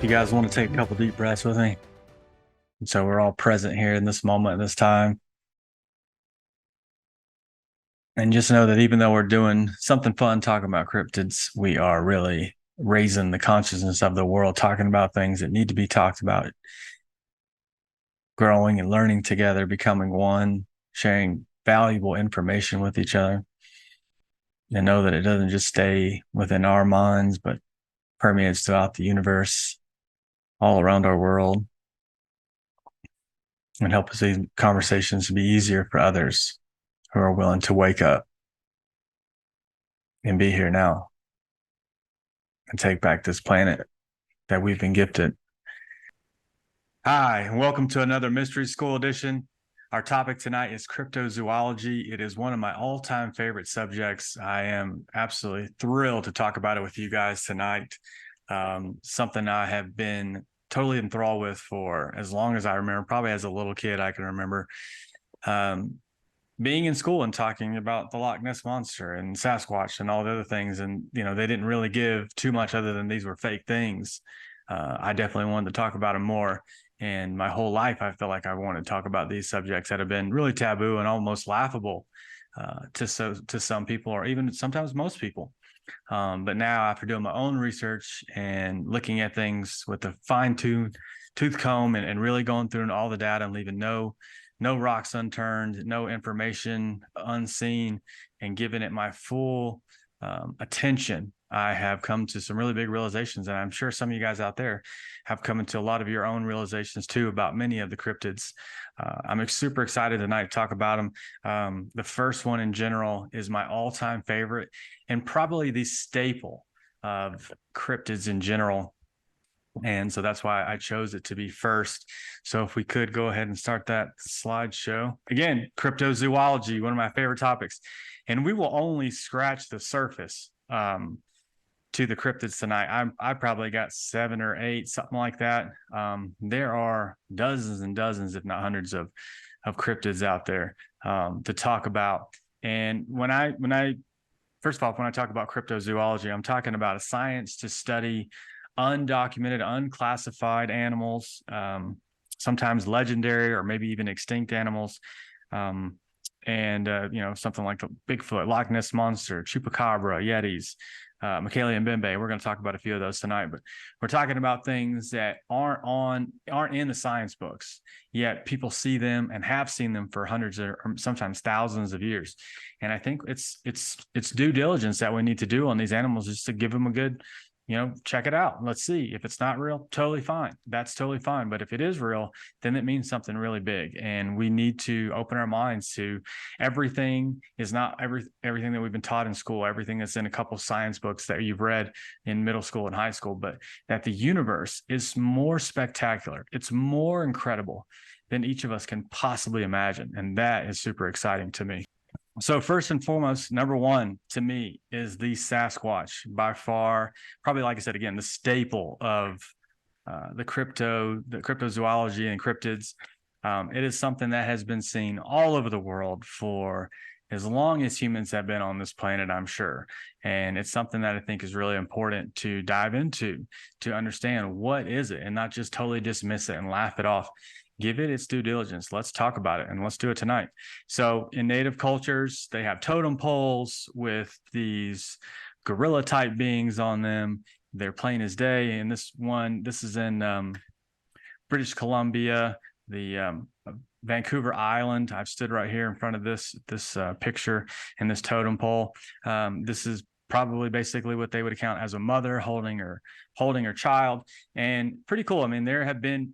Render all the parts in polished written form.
you guys want to take a couple deep breaths with me? And so we're all present here in this moment, this time. And just know that even though we're doing something fun talking about cryptids, we are really raising the consciousness of the world, talking about things that need to be talked about, growing and learning together, becoming one, sharing valuable information with each other. And know that it doesn't just stay within our minds, but permeates throughout the universe, all around our world, and help us these conversations to be easier for others who are willing to wake up and be here now and take back this planet that we've been gifted. Hi, and welcome to another Mystery School edition. Our topic tonight is cryptozoology. It is one of my all-time favorite subjects. I am absolutely thrilled to talk about it with you guys tonight. Something I have been totally enthralled with for as long as I remember, probably as a little kid I can remember. Being in school and talking about the Loch Ness Monster and Sasquatch and all the other things. And, they didn't really give too much other than these were fake things. I definitely wanted to talk about them more. And my whole life, I feel like I wanted to talk about these subjects that have been really taboo and almost laughable to some people, or even sometimes most people. But now, after doing my own research and looking at things with a tooth comb and really going through all the data and leaving no rocks unturned, no information unseen, and giving it my full attention, I have come to some really big realizations. And I'm sure some of you guys out there have come into a lot of your own realizations too about many of the cryptids. I'm super excited tonight to talk about them. The first one in general is my all-time favorite and probably the staple of cryptids in general. And so that's why I chose it to be first. So if we could go ahead and start that slideshow. Again, cryptozoology, one of my favorite topics. And we will only scratch the surface to the cryptids tonight. I probably got 7 or 8, something like that. There are dozens and dozens, if not hundreds of cryptids out there to talk about. And first of all, when I talk about cryptozoology, I'm talking about a science to study undocumented, unclassified animals, sometimes legendary or maybe even extinct animals. Something like the Bigfoot, Loch Ness Monster, Chupacabra, Yetis, Michaelia and Bembe. We're going to talk about a few of those tonight, but we're talking about things that aren't in the science books, yet people see them and have seen them for hundreds or sometimes thousands of years. And I think it's due diligence that we need to do on these animals, just to give them a good, check it out. Let's see. If it's not real, totally fine. That's totally fine. But if it is real, then it means something really big. And we need to open our minds to everything is not everything that we've been taught in school, everything that's in a couple of science books that you've read in middle school and high school, but that the universe is more spectacular. It's more incredible than each of us can possibly imagine. And that is super exciting to me. So first and foremost, number one to me is the Sasquatch, by far, probably, like I said, again, the staple of the cryptozoology and cryptids. It is something that has been seen all over the world for as long as humans have been on this planet, I'm sure. And it's something that I think is really important to dive into, to understand what is it and not just totally dismiss it and laugh it off. Give it its due diligence. Let's talk about it, and let's do it tonight. So in native cultures, they have totem poles with these gorilla type beings on them. They're plain as day. And this is in British Columbia, the Vancouver Island. I've stood right here in front of this picture and this totem pole. This is probably basically what they would account as a mother holding her child, and pretty cool. I mean, there have been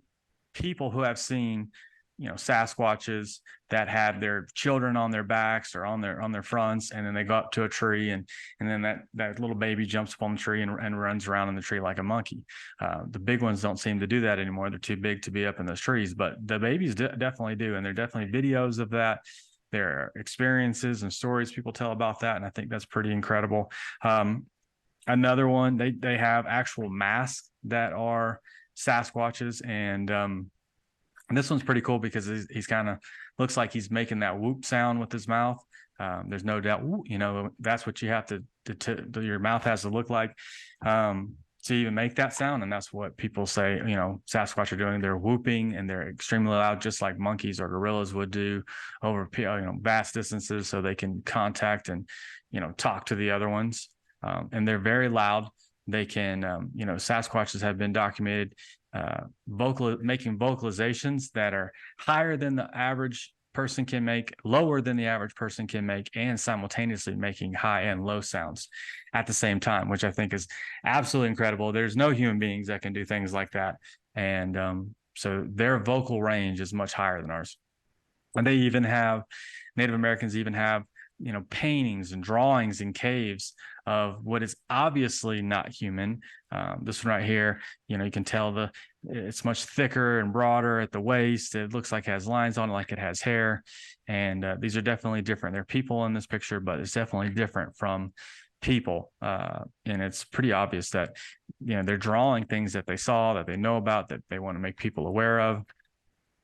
people who have seen, Sasquatches that have their children on their backs or on their fronts, and then they go up to a tree, and then that little baby jumps up on the tree and runs around in the tree like a monkey. The big ones don't seem to do that anymore. They're too big to be up in those trees, but the babies definitely do, and there are definitely videos of that. There are experiences and stories people tell about that, and I think that's pretty incredible. Another one, they have actual masks that are Sasquatches, and this one's pretty cool because he's kind of looks like he's making that whoop sound with his mouth. There's no doubt, that's what you have to your mouth has to look like. to even make that sound. And that's what people say, Sasquatch are doing. They're whooping and they're extremely loud, just like monkeys or gorillas would do over, vast distances, so they can contact and, talk to the other ones. And they're very loud. They can, Sasquatches have been documented making vocalizations that are higher than the average person can make, lower than the average person can make, and simultaneously making high and low sounds at the same time, which I think is absolutely incredible. There's no human beings that can do things like that. And so their vocal range is much higher than ours. And they even have, Native Americans even have, paintings and drawings in caves of what is obviously not human. This one right here, you can tell it's much thicker and broader at the waist. It looks like it has lines on it, like it has hair. And these are definitely different. There are people in this picture, but it's definitely different from people. And it's pretty obvious that, they're drawing things that they saw, that they know about, that they want to make people aware of.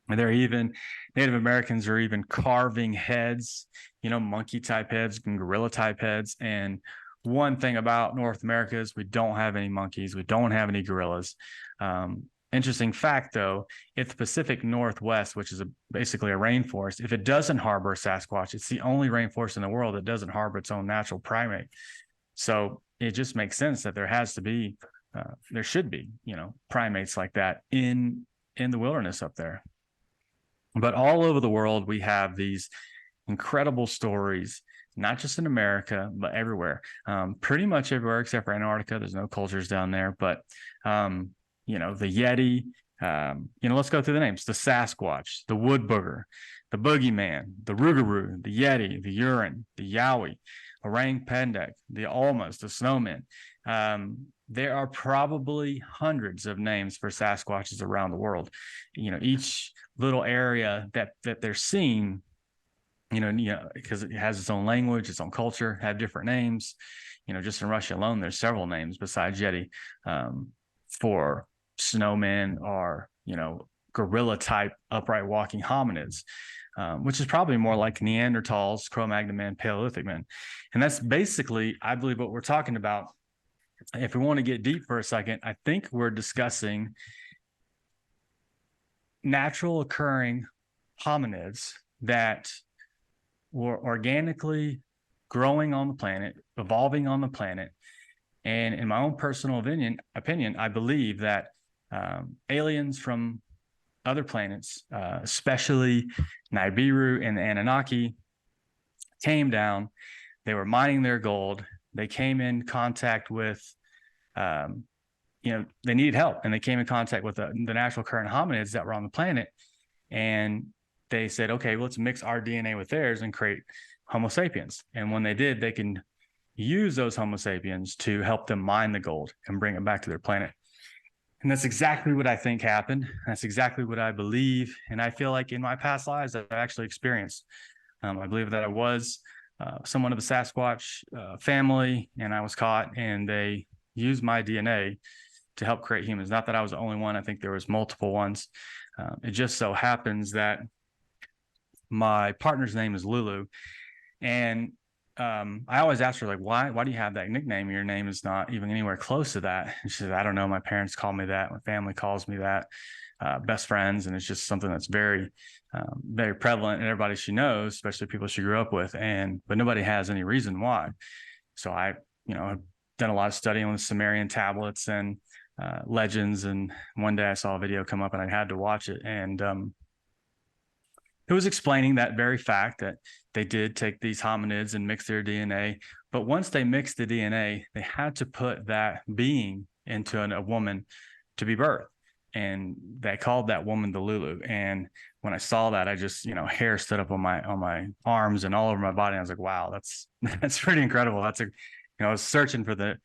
And Native Americans are even carving heads, monkey type heads and gorilla type heads. And one thing about North America is we don't have any monkeys. We don't have any gorillas. Interesting fact, though, if the Pacific Northwest, which is basically a rainforest, if it doesn't harbor Sasquatch, it's the only rainforest in the world that doesn't harbor its own natural primate. So it just makes sense that there should be, primates like that in the wilderness up there. But all over the world, we have these incredible stories, not just in America, but everywhere. Pretty much everywhere except for Antarctica. There's no cultures down there. But, the Yeti, let's go through the names. The Sasquatch, the Wood Booger, the Boogeyman, the Rougarou, the Yeti, the Urine, the Yowie, Orang Pendek, the Almas, the Snowmen. There are probably hundreds of names for Sasquatches around the world. Each little area that they're seeing, because it has its own language, its own culture, have different names. Just in Russia alone, there's several names besides Yeti for snowmen or, gorilla type upright walking hominids, which is probably more like Neanderthals, Cro-Magnon man, Paleolithic men. And that's basically, I believe, what we're talking about. If we want to get deep for a second, I think we're discussing natural occurring hominids that were organically growing on the planet, evolving on the planet. And in my own personal opinion, I believe that aliens from other planets, especially Nibiru and the Anunnaki, came down. They were mining their gold. They came in contact with, they needed help, and they came in contact with the natural current hominids that were on the planet. And they said, okay, well, let's mix our DNA with theirs and create Homo sapiens. And when they did, they can use those Homo sapiens to help them mine the gold and bring it back to their planet. And that's exactly what I think happened. That's exactly what I believe. And I feel like in my past lives, I've actually experienced. I believe that I was someone of the Sasquatch family, and I was caught, and they used my DNA to help create humans. Not that I was the only one. I think there was multiple ones. It just so happens that my partner's name is Lulu, and I always ask her, like, why do you have that nickname? Your name is not even anywhere close to that. And she says, I don't know. My parents call me that. My family calls me that. Best friends, and it's just something that's very very prevalent in everybody she knows, especially people she grew up with, but nobody has any reason why. So I've done a lot of studying on the Sumerian tablets and legends, and one day I saw a video come up and I had to watch it, and it was explaining that very fact that they did take these hominids and mix their DNA, but once they mixed the DNA, they had to put that being into a woman to be birthed. And they called that woman the Lulu. And when I saw that, I just, hair stood up on my arms and all over my body. And I was like, wow, that's pretty incredible. I was searching for the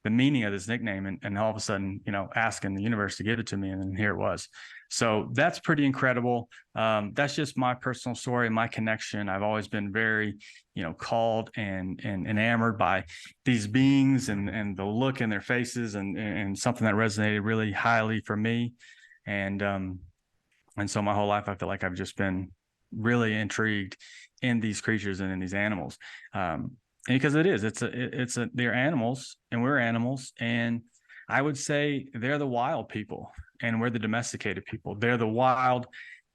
meaning of this nickname, and all of a sudden, asking the universe to give it to me. And then here it was. So that's pretty incredible. That's just my personal story, my connection. I've always been very, called and enamored by these beings and the look in their faces, and something that resonated really highly for me. And so my whole life, I feel like I've just been really intrigued in these creatures and in these animals. And because they're animals and we're animals, and I would say they're the wild people and we're the domesticated people. They're the wild,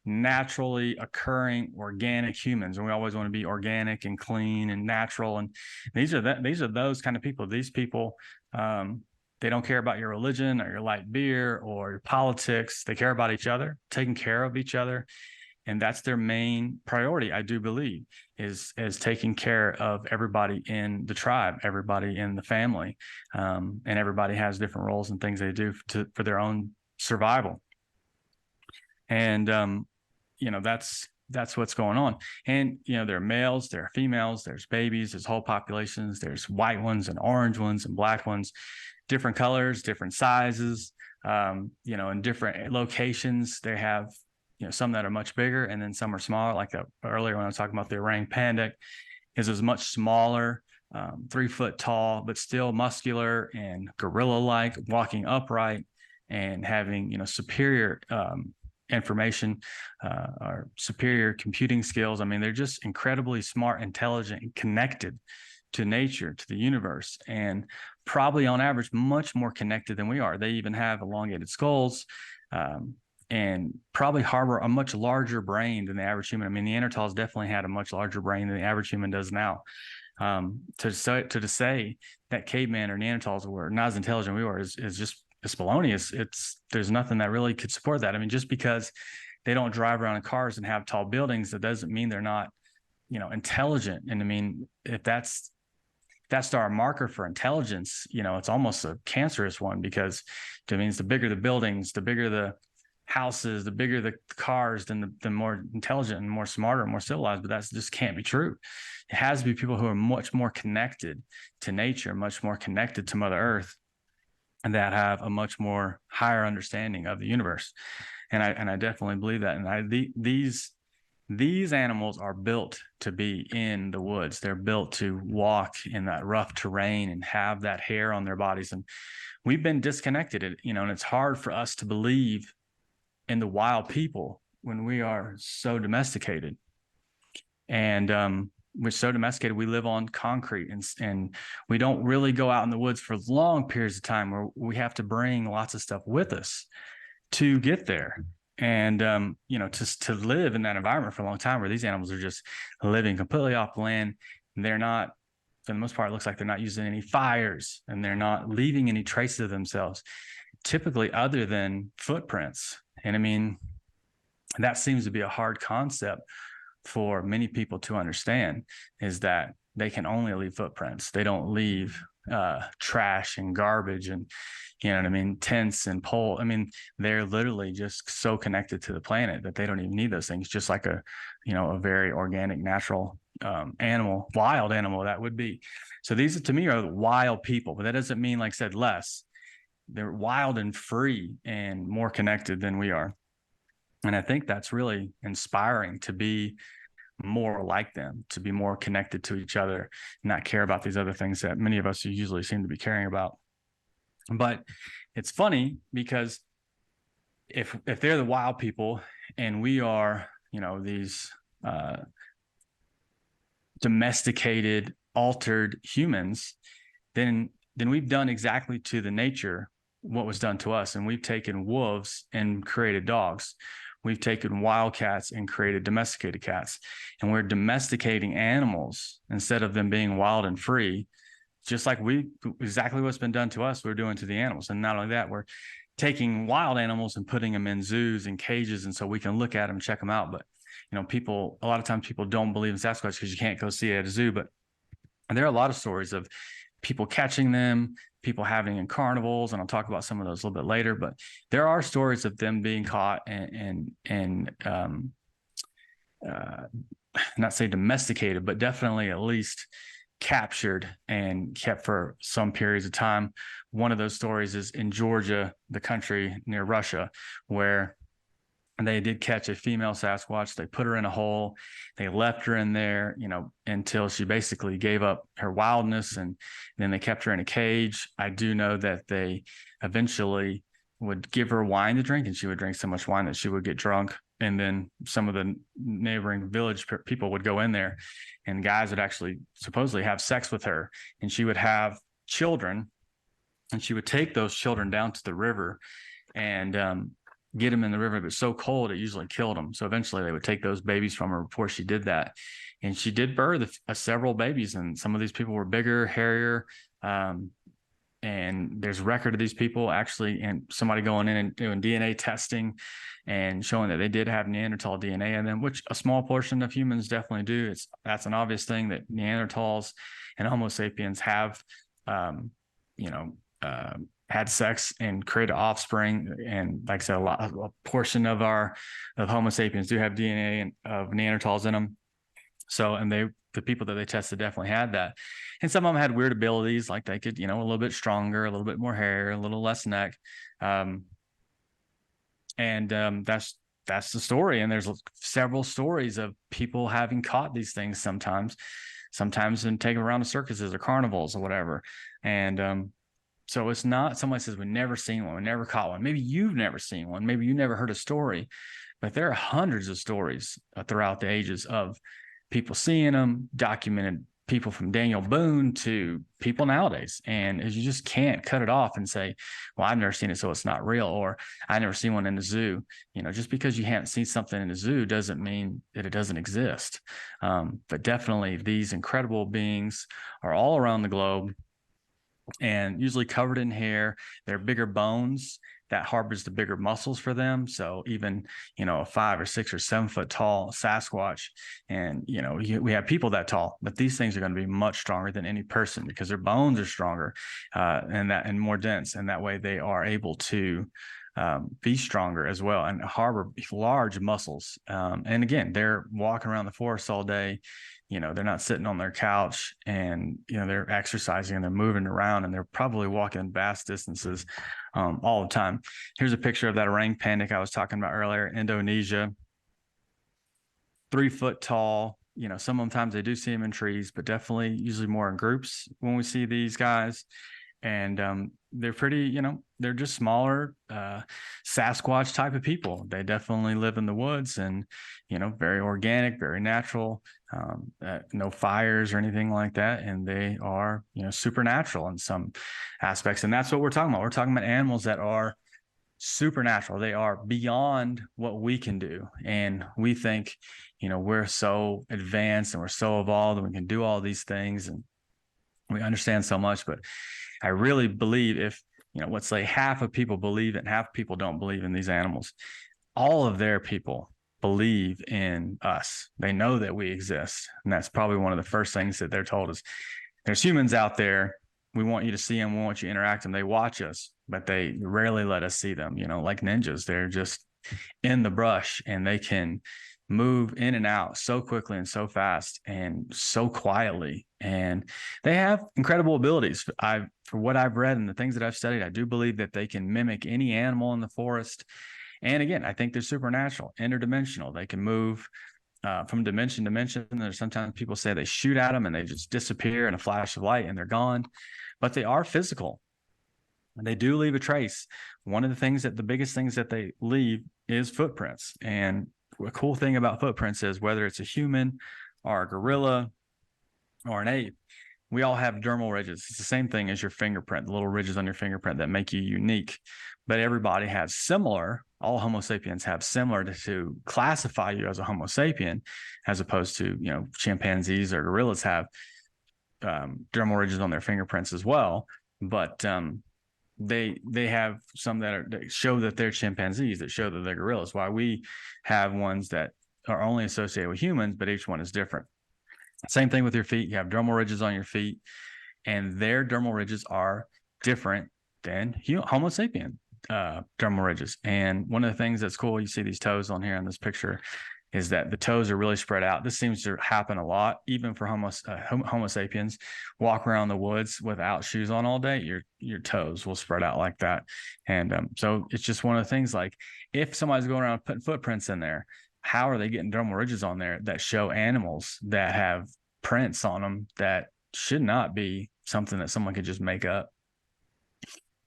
naturally occurring organic humans, and we always want to be organic and clean and natural. And these are those kind of people. These people, they don't care about your religion or your light beer or your politics. They care about each other, taking care of each other, and that's their main priority. I do believe is taking care of everybody in the tribe, everybody in the family, and everybody has different roles and things they do for their own survival. And that's what's going on. And there are males, there are females, there's babies, there's whole populations, there's white ones and orange ones and black ones, different colors, different sizes, in different locations. They have some that are much bigger, and then some are smaller. Like earlier when I was talking about the orang panda, is much smaller, 3 foot tall, but still muscular and gorilla-like, walking upright and having superior information or superior computing skills. I mean, they're just incredibly smart, intelligent, and connected to nature, to the universe, and probably on average much more connected than we are. They even have elongated skulls, and probably harbor a much larger brain than the average human. I mean, the Neanderthals definitely had a much larger brain than the average human does now. To say that caveman or Neanderthals were not as intelligent as we were is just, it's baloney. There's nothing that really could support that. I mean, just because they don't drive around in cars and have tall buildings, that doesn't mean they're not, intelligent. And I mean, if that's our marker for intelligence, it's almost a cancerous one, because it means the bigger the buildings, the bigger the houses, the bigger the cars, then the more intelligent and more smarter and more civilized. But that just can't be true. It has to be people who are much more connected to nature, much more connected to Mother Earth, and that have a much more higher understanding of the universe. And I definitely believe that. And these animals are built to be in the woods. They're built to walk in that rough terrain and have that hair on their bodies. And we've been disconnected, and it's hard for us to believe in the wild people when we are so domesticated. And we're so domesticated, we live on concrete, and we don't really go out in the woods for long periods of time, where we have to bring lots of stuff with us to get there. And to live in that environment for a long time, where these animals are just living completely off the land. They're not, for the most part, it looks like they're not using any fires, and they're not leaving any traces of themselves, typically, other than footprints. And I mean, that seems to be a hard concept for many people to understand, is that they can only leave footprints. They don't leave trash and garbage and, tents and pole. I mean, they're literally just so connected to the planet that they don't even need those things, just like a very organic, natural animal, wild animal that would be. So these, to me, are wild people, but that doesn't mean, like I said, less. They're wild and free and more connected than we are. And I think that's really inspiring, to be more like them, to be more connected to each other, not care about these other things that many of us usually seem to be caring about. But it's funny, because if they're the wild people and we are, these domesticated, altered humans, then we've done exactly to the nature what was done to us. And we've taken wolves and created dogs. We've taken wild cats and created domesticated cats. And we're domesticating animals instead of them being wild and free, just like exactly what's been done to us, we're doing to the animals. And not only that, we're taking wild animals and putting them in zoos and cages, and so we can look at them and check them out. But a lot of times people don't believe in Sasquatch because you can't go see it at a zoo. But there are a lot of stories of people catching them, people having in carnivals, and I'll talk about some of those a little bit later. But there are stories of them being caught and not say domesticated, but definitely at least captured and kept for some periods of time. One of those stories is in Georgia, the country near Russia, where they did catch a female Sasquatch. They put her in a hole. They left her in there, until she basically gave up her wildness, and then they kept her in a cage. I do know that they eventually would give her wine to drink, and she would drink so much wine that she would get drunk. And then some of the neighboring village people would go in there, and guys would actually supposedly have sex with her, and she would have children and she would take those children down to the river and get them in the river. It was so cold, it usually killed them. So eventually they would take those babies from her before she did that. And she did birth several babies, and some of these people were bigger, hairier. And there's record of these people actually, and somebody going in and doing DNA testing and showing that they did have Neanderthal DNA in them, which a small portion of humans definitely do. That's an obvious thing that Neanderthals and Homo sapiens have, had sex and created offspring. And like I said, a portion of Homo sapiens do have DNA of Neanderthals in them. So, and the people that they tested definitely had that. And some of them had weird abilities, like they could, a little bit stronger, a little bit more hair, a little less neck. That's the story. And there's several stories of people having caught these things sometimes and take them around to circuses or carnivals or whatever. And so it's not, somebody says, we've never seen one, we never caught one. Maybe you've never seen one. Maybe you never heard a story, but there are hundreds of stories throughout the ages of people seeing them, documented, people from Daniel Boone to people nowadays. And you just can't cut it off and say, well, I've never seen it, so it's not real, or I never seen one in the zoo. Just because you haven't seen something in the zoo doesn't mean that it doesn't exist. But definitely these incredible beings are all around the globe and usually covered in hair. They're bigger bones that harbors the bigger muscles for them. So even, a 5 or 6 or 7 foot tall Sasquatch, and, we have people that tall, but these things are going to be much stronger than any person because their bones are stronger and more dense. And that way they are able to be stronger as well and harbor large muscles. And again, they're walking around the forest all day. They're not sitting on their couch, and, they're exercising and they're moving around, and they're probably walking vast distances all the time. Here's a picture of that orang panda I was talking about earlier, Indonesia, 3 foot tall. Sometimes they do see them in trees, but definitely usually more in groups when we see these guys. And they're pretty, they're just smaller Sasquatch type of people. They definitely live in the woods and, very organic, very natural, no fires or anything like that. And they are, supernatural in some aspects. And that's what we're talking about. We're talking about animals that are supernatural. They are beyond what we can do. And we think, we're so advanced and we're so evolved and we can do all these things and we understand so much. But I really believe if, let's say half of people believe it and half of people don't believe in these animals, all of their people believe in us. They know that we exist. And that's probably one of the first things that they're told is there's humans out there. We want you to see them. We want you to interact with them. They watch us, but they rarely let us see them, like ninjas. They're just in the brush and they can move in and out so quickly and so fast and so quietly. And they have incredible abilities. For what I've read and the things that I've studied, I do believe that they can mimic any animal in the forest. And again, I think they're supernatural, interdimensional. They can move from dimension to dimension. There's sometimes people say they shoot at them and they just disappear in a flash of light and they're gone, but they are physical. And they do leave a trace. One of the biggest things that they leave is footprints. And a cool thing about footprints is whether it's a human or a gorilla or an ape, we all have dermal ridges. It's the same thing as your fingerprint, the little ridges on your fingerprint that make you unique. But everybody has similar, all Homo sapiens have similar to classify you as a Homo sapien, as opposed to, chimpanzees or gorillas have dermal ridges on their fingerprints as well. But they have some that show that they're chimpanzees, that show that they're gorillas, while we have ones that are only associated with humans, but each one is different. Same thing with your feet. You have dermal ridges on your feet, and their dermal ridges are different than Homo sapien dermal ridges. And one of the things that's cool, you see these toes on here in this picture, is that the toes are really spread out. This seems to happen a lot, even for Homo sapiens. Walk around the woods without shoes on all day, your toes will spread out like that. And so it's just one of the things, like if somebody's going around putting footprints in there, how are they getting dermal ridges on there that show animals that have prints on them that should not be something that someone could just make up?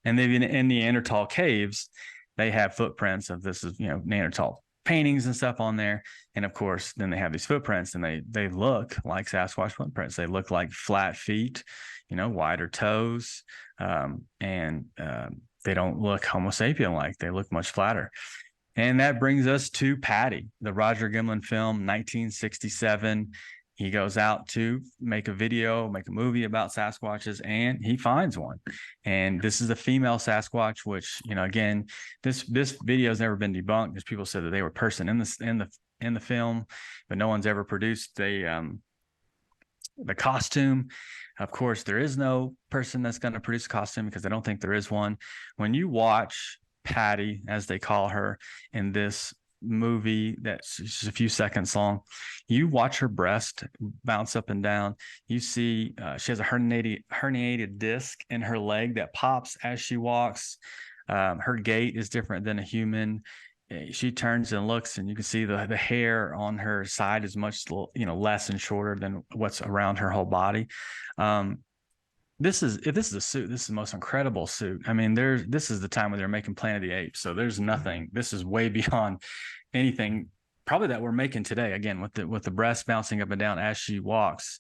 And then in Neanderthal caves, they have footprints of this is, Neanderthal paintings and stuff on there. And of course, then they have these footprints, and they look like Sasquatch footprints. They look like flat feet, wider toes, and they don't look Homo sapien like. They look much flatter. And that brings us to Patty, the Roger Gimlin film, 1967. He goes out to make a movie about Sasquatches, and he finds one. And this is a female Sasquatch, which, again, this video has never been debunked, because people said that they were a person in the film, but no one's ever produced the costume. Of course, there is no person that's going to produce a costume, because I don't think there is one. When you watch Patty, as they call her in this movie that's just a few seconds long, you watch her breast bounce up and down. You see she has a herniated disc in her leg that pops as she walks. Her gait is different than a human. She turns and looks, and you can see the hair on her side is much less and shorter than what's around her whole body. If this is a suit, this is the most incredible suit. I mean, this is the time when they're making Planet of the Apes. So there's nothing. This is way beyond anything probably that we're making today. Again, with the breast bouncing up and down as she walks.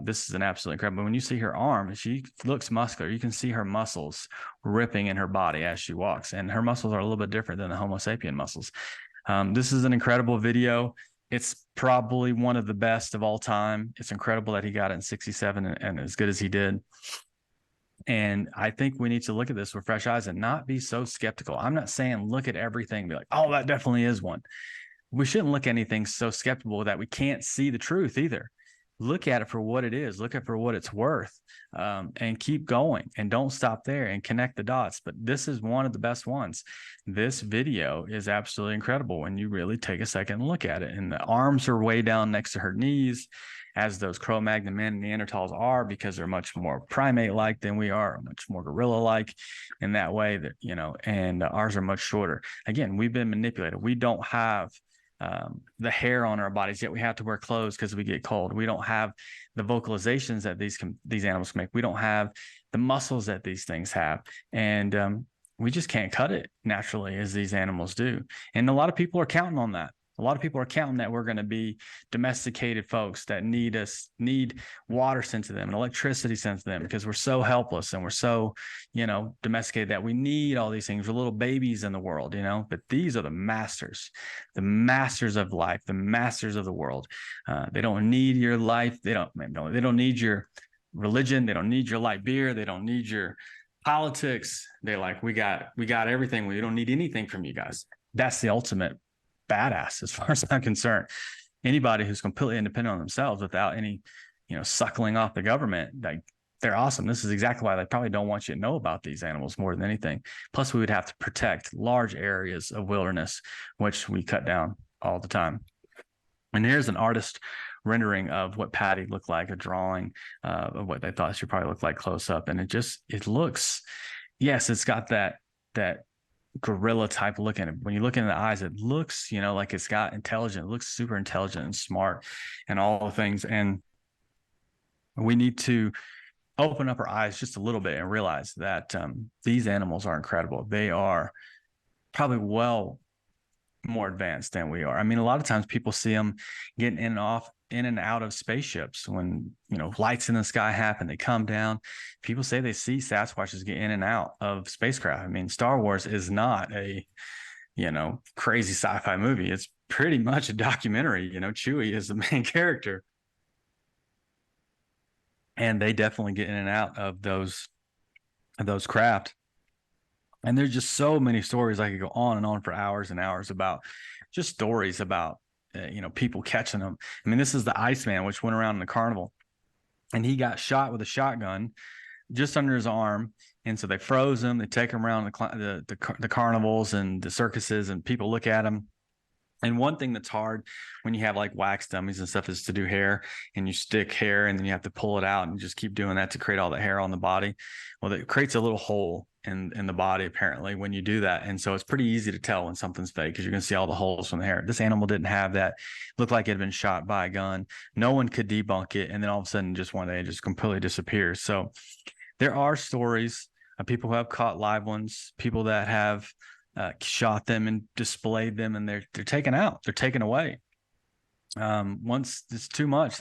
This is an absolutely incredible. When you see her arm, she looks muscular. You can see her muscles ripping in her body as she walks, and her muscles are a little bit different than the Homo sapien muscles. This is an incredible video. It's probably one of the best of all time. It's incredible that he got it in 67 and as good as he did. And I think we need to look at this with fresh eyes and not be so skeptical. I'm not saying look at everything and be like, oh, that definitely is one. We shouldn't look at anything so skeptical that we can't see the truth either. Look at it for what it is, look at it for what it's worth, and keep going, and don't stop there, and connect the dots. But this is one of the best ones. This video is absolutely incredible when you really take a second and look at it. And the arms are way down next to her knees, as those Cro-Magnon men and Neanderthals are, because they're much more primate-like than we are, much more gorilla-like in that way, that and ours are much shorter. Again, we've been manipulated. We don't have the hair on our bodies, yet we have to wear clothes because we get cold. We don't have the vocalizations that these animals can make. We don't have the muscles that these things have, and we just can't cut it naturally as these animals do. And a lot of people are counting on that. A lot of people are counting that we're going to be domesticated folks that need water sent to them and electricity sent to them, because we're so helpless and we're so, domesticated, that we need all these things. We're little babies in the world, but these are the masters of life, the masters of the world. They don't need your life. They don't need your religion. They don't need your light beer. They don't need your politics. They're like, we got everything. We don't need anything from you guys. That's the ultimate badass, as far as I'm concerned. Anybody who's completely independent on themselves without any, suckling off the government, like, they're awesome. This is exactly why they probably don't want you to know about these animals more than anything. Plus, we would have to protect large areas of wilderness, which we cut down all the time. And here's an artist rendering of what Patty looked like, a drawing of what they thought she probably looked like close up. And it looks, yes, it's got that gorilla type look in it. When you look in the eyes, it looks, like it's got intelligent. It looks super intelligent and smart and all the things. And we need to open up our eyes just a little bit and realize that these animals are incredible. They are probably well more advanced than we are. I mean, a lot of times people see them getting in and out of spaceships when, lights in the sky happen, they come down. People say they see Sasquatches get in and out of spacecraft. I mean, Star Wars is not a, crazy sci-fi movie. It's pretty much a documentary. Chewie is the main character. And they definitely get in and out of those craft. And there's just so many stories. I could go on and on for hours and hours about just stories about, people catching them. I mean, this is the Iceman, which went around in the carnival, and he got shot with a shotgun just under his arm. And so they froze him. They take him around the carnivals and the circuses, and people look at him. And one thing that's hard when you have like wax dummies and stuff is to do hair, and you stick hair and then you have to pull it out and just keep doing that to create all the hair on the body. Well, it creates a little hole in the body apparently when you do that. And so it's pretty easy to tell when something's fake because you can see all the holes from the hair. This animal didn't have that. It looked like it had been shot by a gun. No one could debunk it. And then all of a sudden, just one day, it just completely disappears. So there are stories of people who have caught live ones, people that have shot them and displayed them, and they're taken out, they're taken away. Once it's too much,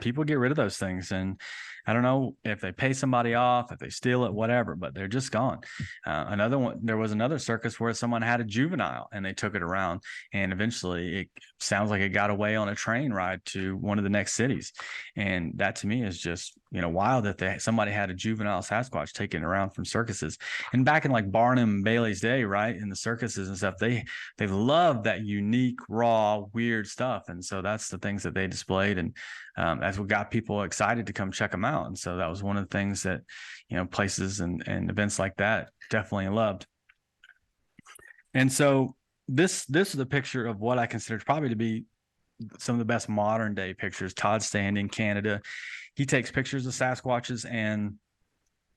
people get rid of those things. And I don't know if they pay somebody off, if they steal it, whatever, but they're just gone. Another one, there was another circus where someone had a juvenile and they took it around, and eventually it sounds like it got away on a train ride to one of the next cities. And that to me is just, wild that somebody had a juvenile Sasquatch taken around from circuses. And back in like Barnum and Bailey's day, right, in the circuses and stuff, they loved that unique, raw, weird stuff. And so that's the things that they displayed. And that's what got people excited to come check them out. And so that was one of the things that, places and events like that definitely loved. And so this is a picture of what I consider probably to be some of the best modern day pictures. Todd Standing, Canada. He takes pictures of Sasquatches, and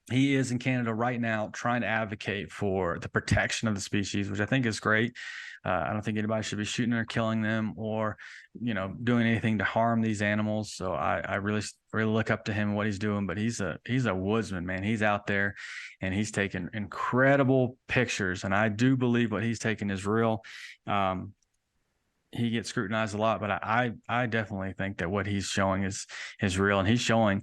he is in Canada right now trying to advocate for the protection of the species, which I think is great. I don't think anybody should be shooting or killing them or, doing anything to harm these animals. So I really look up to him and what he's doing. But he's a woodsman, man. He's out there and he's taking incredible pictures. And I do believe what he's taking is real. He gets scrutinized a lot, but I definitely think that what he's showing is real. And he's showing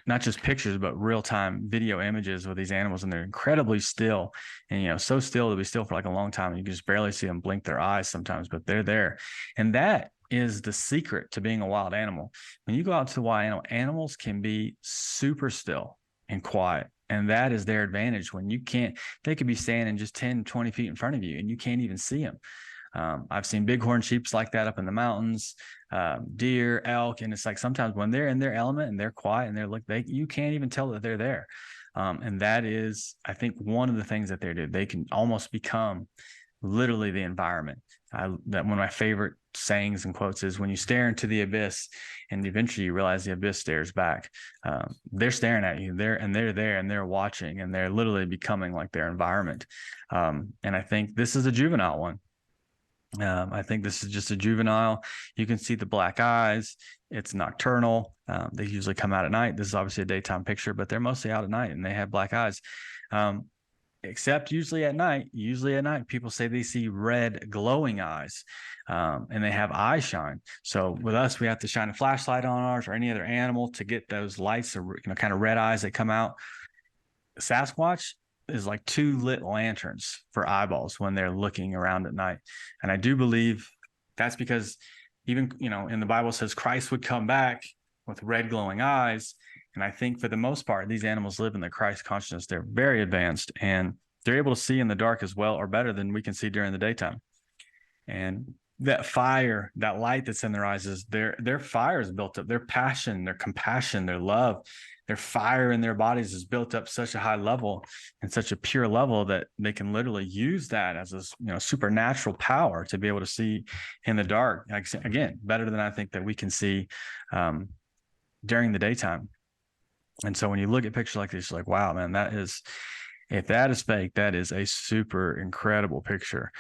not just pictures, but real-time video images with these animals, and they're incredibly still, and so still to be still for like a long time. And you can just barely see them blink their eyes sometimes, but they're there. And that is the secret to being a wild animal. When you go out to the wild, animals can be super still and quiet. And that is their advantage. When they could be standing just 10, 20 feet in front of you and you can't even see them. I've seen bighorn sheep like that up in the mountains, deer, elk, and it's like sometimes when they're in their element and they're quiet and you can't even tell that they're there. And that is, I think, one of the things that they do. They can almost become literally the environment. That one of my favorite sayings and quotes is, when you stare into the abyss and eventually you realize the abyss stares back, they're staring at you they're there and they're watching and they're literally becoming like their environment. And I think this is a juvenile one. I think this is just a juvenile. You can see the black eyes. It's nocturnal. They usually come out at night. This is obviously a daytime picture, but they're mostly out at night and they have black eyes. Except usually at night, people say they see red glowing eyes, and they have eye shine. So with us, we have to shine a flashlight on ours or any other animal to get those lights, or kind of red eyes that come out. Sasquatch is like two lit lanterns for eyeballs when they're looking around at night. And I do believe that's because even, in the Bible says Christ would come back with red glowing eyes. And I think for the most part, these animals live in the Christ consciousness. They're very advanced and they're able to see in the dark as well, or better than we can see during the daytime. And that fire, that light that's in their eyes, is their fire is built up. Their passion, their compassion, their love, their fire in their bodies is built up such a high level and such a pure level that they can literally use that as a supernatural power to be able to see in the dark. Again, better than I think that we can see during the daytime. And so when you look at pictures like this, you're like, wow, man, if that is fake, that is a super incredible picture.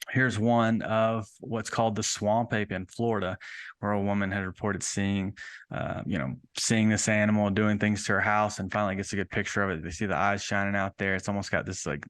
Here's one of what's called the swamp ape in Florida, where a woman had reported seeing this animal doing things to her house, and finally gets a good picture of it. They see the eyes shining out there. It's almost got this like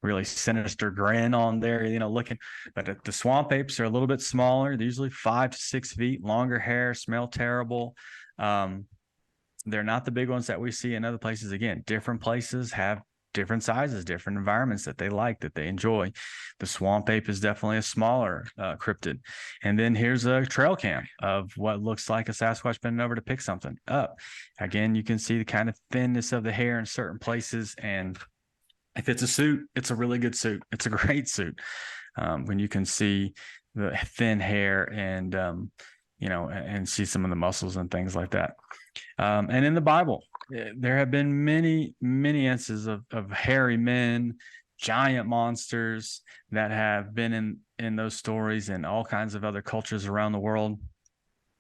really sinister grin on there, looking. But the swamp apes are a little bit smaller. They're usually 5 to 6 feet, longer hair, smell terrible. They're not the big ones that we see in other places. Again, different places have different sizes, different environments that they like, that they enjoy. The swamp ape is definitely a smaller cryptid. And then here's a trail cam of what looks like a Sasquatch bending over to pick something up. Again, you can see the kind of thinness of the hair in certain places. And if it's a suit, it's a really good suit. It's a great suit. When you can see the thin hair and, and see some of the muscles and things like that. And in the Bible, there have been many, many instances of hairy men, giant monsters that have been in those stories and all kinds of other cultures around the world.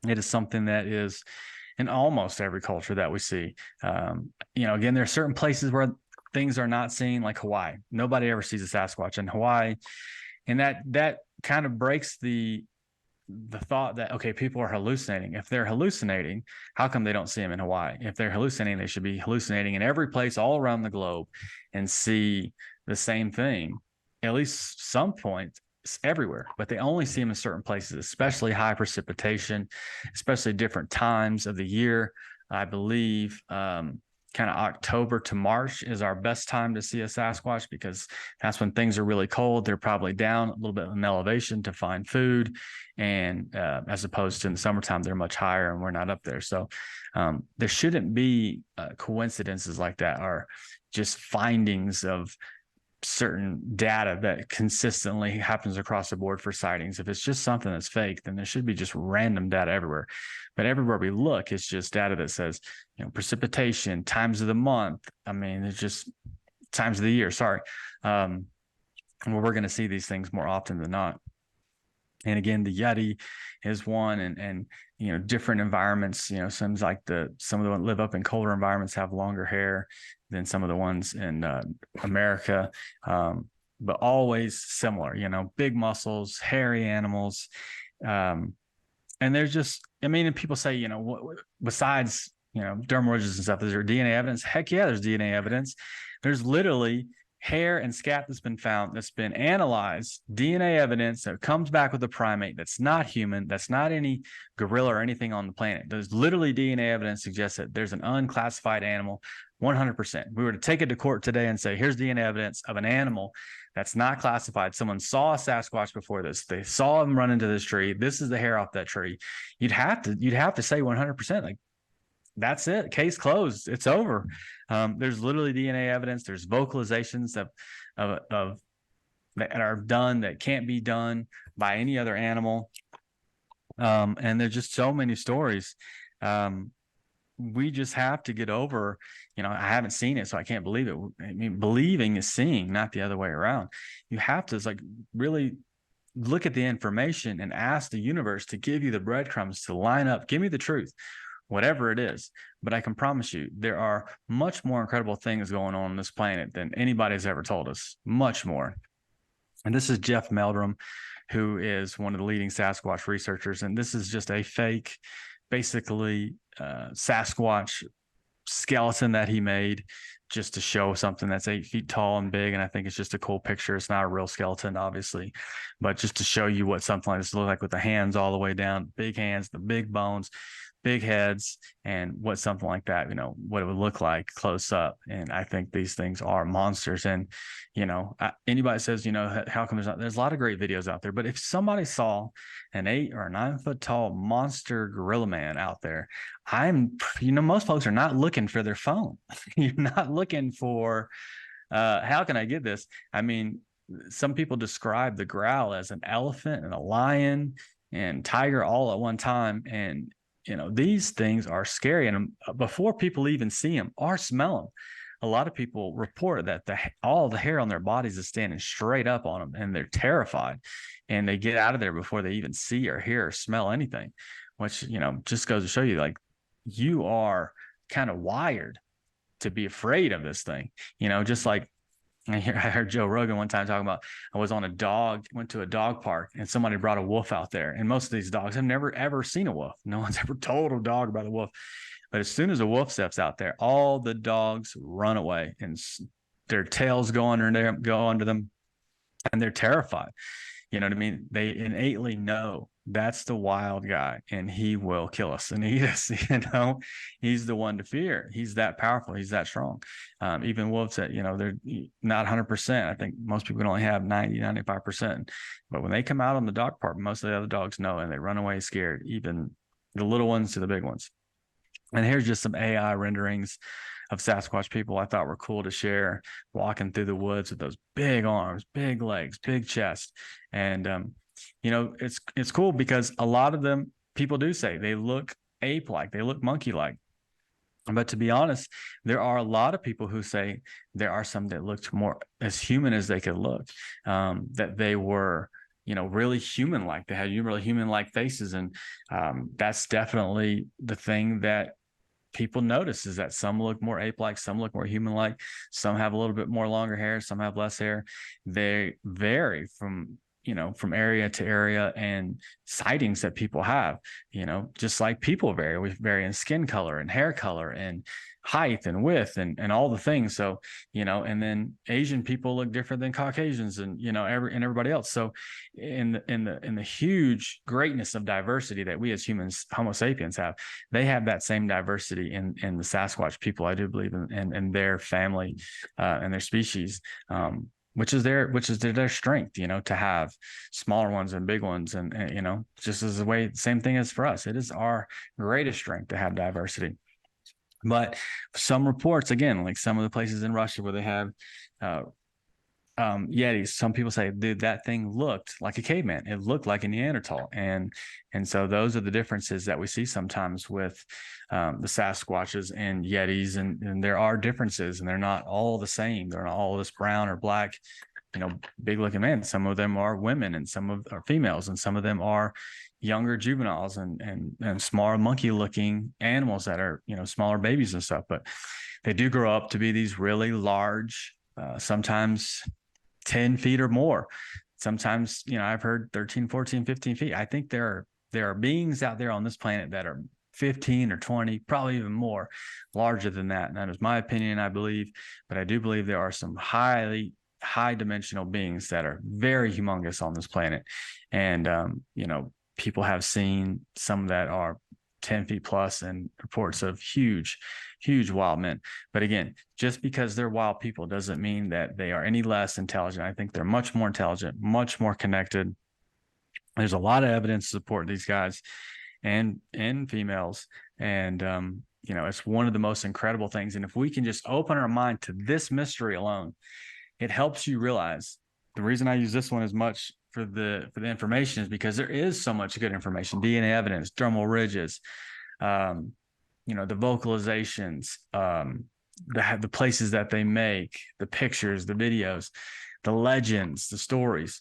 It is something that is in almost every culture that we see. Again, there are certain places where things are not seen, like Hawaii. Nobody ever sees a Sasquatch in Hawaii. And that kind of breaks the thought that, okay, people are hallucinating. If they're hallucinating, how come they don't see them in Hawaii? If they're hallucinating, they should be hallucinating in every place all around the globe and see the same thing. at least some points everywhere, but they only see them in certain places, especially high precipitation, especially different times of the year. I believe kind of October to March is our best time to see a Sasquatch, because that's when things are really cold. They're probably down a little bit in elevation to find food. And as opposed to in the summertime, they're much higher and we're not up there. So there shouldn't be coincidences like that, or just findings of certain data that consistently happens across the board for sightings. If it's just something that's fake, then there should be just random data everywhere. But everywhere we look, it's just data that says, precipitation, times of the month. I mean, it's just times of the year. Sorry. Well, we're going to see these things more often than not. And again, the Yeti is one, and different environments. Some like some of the ones live up in colder environments have longer hair than some of the ones in America, but always similar. Big muscles, hairy animals, and they're just. And people say, besides dermal ridges and stuff, is there DNA evidence? Heck yeah, there's DNA evidence. There's literally hair and scat that's been found, that's been analyzed, DNA evidence that comes back with a primate that's not human, that's not any gorilla or anything on the planet. There's literally DNA evidence suggests that there's an unclassified animal. 100%. We were to take it to court today and say, here's DNA evidence of an animal that's not classified. Someone saw a Sasquatch before this. They saw him run into this tree. This is the hair off that tree. You'd have to say 100%, like, that's it. Case closed. It's over. There's literally DNA evidence. There's vocalizations of that are done that can't be done by any other animal. And there's just so many stories. We just have to get over, I haven't seen it, so I can't believe it. I mean, believing is seeing, not the other way around. You have to really look at the information and ask the universe to give you the breadcrumbs to line up. Give me the truth, whatever it is. But I can promise you, there are much more incredible things going on this planet than anybody's ever told us, much more. And this is Jeff Meldrum, who is one of the leading Sasquatch researchers. And this is just a fake, basically, Sasquatch skeleton that he made just to show something that's 8 feet tall and big. And I think it's just a cool picture. It's not a real skeleton, obviously, but just to show you what something like this looks like, with the hands all the way down, big hands, the big bones, big heads, and what something like that, what it would look like close up. And I think these things are monsters. And, anybody says, how come there's a lot of great videos out there, but if somebody saw an 8 or 9 foot tall monster gorilla man out there, most folks are not looking for their phone. You're not looking for, how can I get this? I mean, some people describe the growl as an elephant and a lion and tiger all at one time. And these things are scary. And before people even see them or smell them, a lot of people report that all the hair on their bodies is standing straight up on them, and they're terrified, and they get out of there before they even see or hear or smell anything, which, just goes to show you, like, you are kind of wired to be afraid of this thing, just like I heard Joe Rogan one time talking about, I was on went to a dog park, and somebody brought a wolf out there. And most of these dogs have never, ever seen a wolf. No one's ever told a dog about a wolf. But as soon as a wolf steps out there, all the dogs run away, and their tails go under them, and they're terrified. You know what I mean? They innately know that's the wild guy, and he will kill us and eat us. He's the one to fear. He's that powerful. He's that strong. Even wolves that, they're not 100%. I think most people can only have 90, 95%. But when they come out on the dog park, most of the other dogs know, and they run away scared, even the little ones to the big ones. And here's just some AI renderings of Sasquatch people I thought were cool to share, walking through the woods with those big arms, big legs, big chest. And, it's cool because a lot of them, people do say they look ape-like, they look monkey-like. But to be honest, there are a lot of people who say there are some that looked more as human as they could look, that they were, really human-like. They had really human-like faces. And that's definitely the thing that people notice, is that some look more ape-like, some look more human-like, some have a little bit more longer hair, some have less hair. They vary from area to area, and sightings that people have, just like people vary. We vary in skin color and hair color and height and width and all the things. So, and then Asian people look different than Caucasians and, everybody else. So in the huge greatness of diversity that we as humans, Homo sapiens, have, they have that same diversity in the Sasquatch people, I do believe, in their family and their species. Which is their strength, to have smaller ones and big ones. And just as same thing as for us, it is our greatest strength to have diversity. But some reports, again, like some of the places in Russia where they have Yetis, some people say, dude, that thing looked like a caveman. It looked like a Neanderthal. And so those are the differences that we see sometimes with the Sasquatches and Yetis. And there are differences, and they're not all the same. They're not all this brown or black, big looking men. Some of them are women, and some of are females, and some of them are younger juveniles and smaller monkey looking animals that are, smaller babies and stuff. But they do grow up to be these really large, sometimes 10 feet or more. Sometimes, I've heard 13, 14, 15 feet. I think there are beings out there on this planet that are 15 or 20, probably even more larger than that. And that is my opinion, I believe. But I do believe there are some high dimensional beings that are very humongous on this planet. And, people have seen some that are 10 feet plus, and reports of huge wild men. But again, just because they're wild people doesn't mean that they are any less intelligent. I think they're much more intelligent, much more connected. There's a lot of evidence to support these guys and females. And, it's one of the most incredible things. And if we can just open our mind to this mystery alone, it helps you realize. The reason I use this one as much for the information is because there is so much good information: DNA evidence, dermal ridges, the vocalizations, the places that they make, the pictures, the videos, the legends, the stories.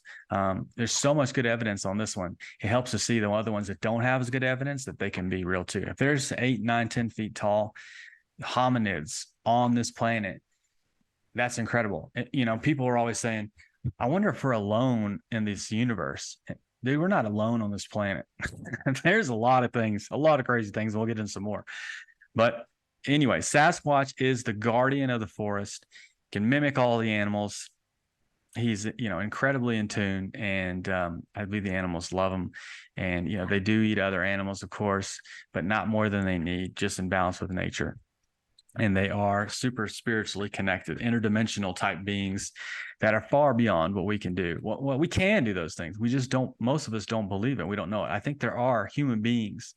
There's so much good evidence on this one. It helps to see the other ones that don't have as good evidence, that they can be real too. If there's 8, 9, 10 feet tall hominids on this planet, that's incredible. People are always saying, I wonder if we're alone in this universe. Dude, we're not alone on this planet. There's a lot of things, a lot of crazy things. We'll get into some more. But anyway, Sasquatch is the guardian of the forest, can mimic all the animals. He's, incredibly in tune, and I believe the animals love him. And, they do eat other animals, of course, but not more than they need, just in balance with nature. And they are super spiritually connected, interdimensional type beings that are far beyond what we can do. Well, we can do those things. We just don't, most of us don't believe it. We don't know it. I think there are human beings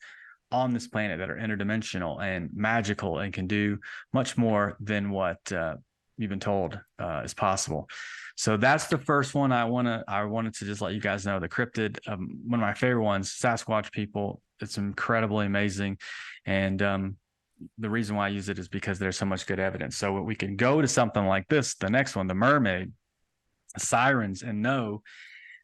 on this planet that are interdimensional and magical and can do much more than what you've been told is possible. So that's the first one. I wanted to just let you guys know, the cryptid, one of my favorite ones, Sasquatch people. It's incredibly amazing. And, the reason why I use it is because there's so much good evidence. So we can go to something like this, the next one, the mermaid, sirens, and know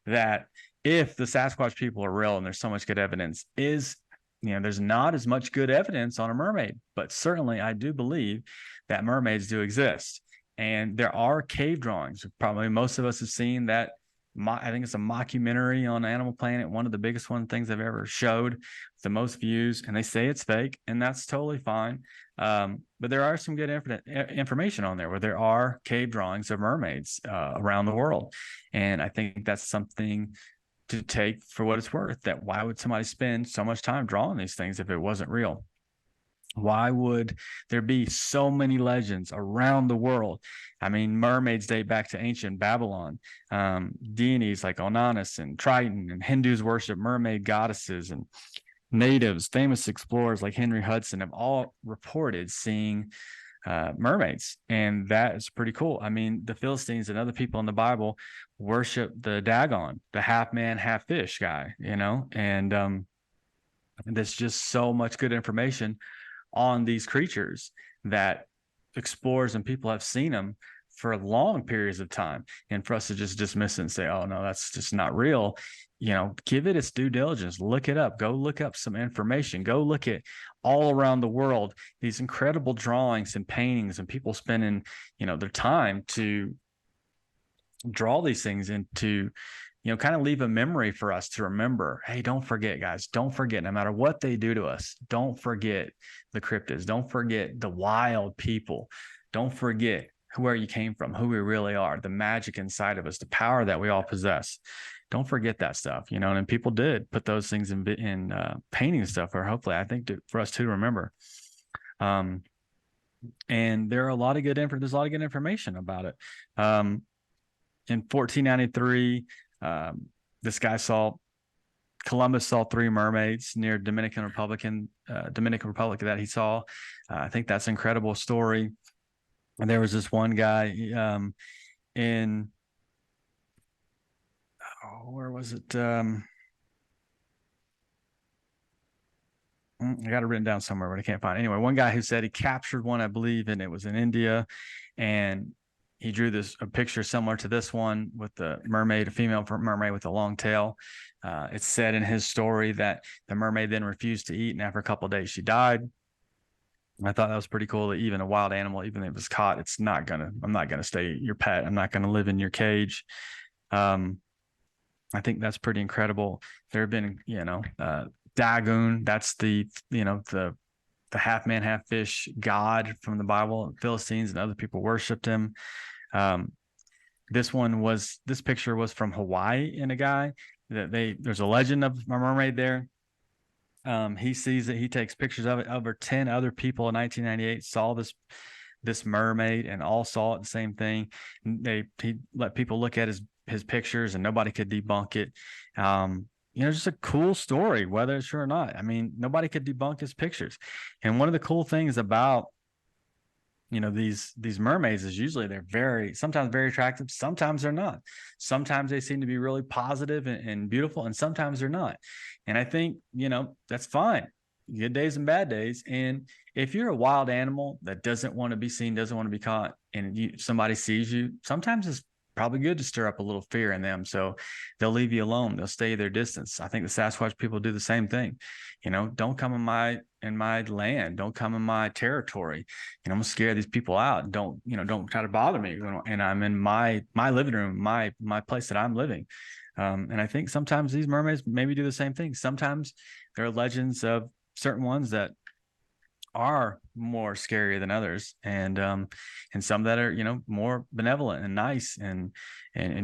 that if the Sasquatch people are real and there's so much good evidence, there's not as much good evidence on a mermaid, but certainly I do believe that mermaids do exist. And there are cave drawings. Probably most of us have seen that. I think it's a mockumentary on Animal Planet, one of the biggest things I've ever showed, the most views, and they say it's fake, and that's totally fine. But there are some good information on there where there are cave drawings of mermaids around the world. And I think that's something to take for what it's worth, that why would somebody spend so much time drawing these things if it wasn't real? Why would there be so many legends around the world? I mean, mermaids date back to ancient Babylon. Deities like Onanus and Triton, and Hindus worship mermaid goddesses, and natives, famous explorers like Henry Hudson have all reported seeing mermaids. And that is pretty cool. I mean, the Philistines and other people in the Bible worship the Dagon, the half man, half fish guy, and there's just so much good information on these creatures that explorers and people have seen them for long periods of time. And for us to just dismiss it and say, oh no, that's just not real, give it its due diligence, look it up, go look up some information, go look at all around the world, these incredible drawings and paintings, and people spending, their time to draw these things into, kind of leave a memory for us to remember. Hey, don't forget, guys. Don't forget, no matter what they do to us, don't forget the cryptids. Don't forget the wild people. Don't forget where you came from, who we really are, the magic inside of us, the power that we all possess. Don't forget that stuff, and people did put those things in painting and stuff, or hopefully, I think, for us to remember. And there's a lot of good information about it. In 1493, this guy Columbus saw 3 mermaids near Dominican Republic that he saw. I think that's an incredible story. And there was this one guy where was it? I got it written down somewhere, but I can't find it. Anyway, one guy who said he captured one, I believe, and it was in India, and he drew a picture similar to this one with the mermaid, a female mermaid with a long tail. It's said in his story that the mermaid then refused to eat, and after a couple of days, she died. I thought that was pretty cool, that even a wild animal, even if it's caught, I'm not gonna stay your pet. I'm not gonna live in your cage. I think that's pretty incredible. There have been, Dagon. That's the half man, half fish god from the Bible. Philistines and other people worshipped him. This picture was from Hawaii, in a guy there's a legend of a mermaid there. He sees it. He takes pictures of it. Over 10 other people in 1998 saw this mermaid, and all saw it, the same thing. He let people look at his pictures, and nobody could debunk it. Just a cool story, whether it's true or not. I mean, nobody could debunk his pictures. And one of the cool things about these mermaids is usually they're sometimes very attractive, sometimes they're not. Sometimes they seem to be really positive and beautiful, and sometimes they're not. And I think, that's fine. Good days and bad days. And if you're a wild animal that doesn't want to be seen, doesn't want to be caught, and somebody sees you, sometimes it's probably good to stir up a little fear in them. So they'll leave you alone. They'll stay their distance. I think the Sasquatch people do the same thing. Don't come in my land. Don't come in my territory. I'm gonna scare these people out. Don't try to bother me. And I'm in my living room, my place that I'm living. And I think sometimes these mermaids maybe do the same thing. Sometimes there are legends of certain ones that are more scary than others, and some that are more benevolent and nice and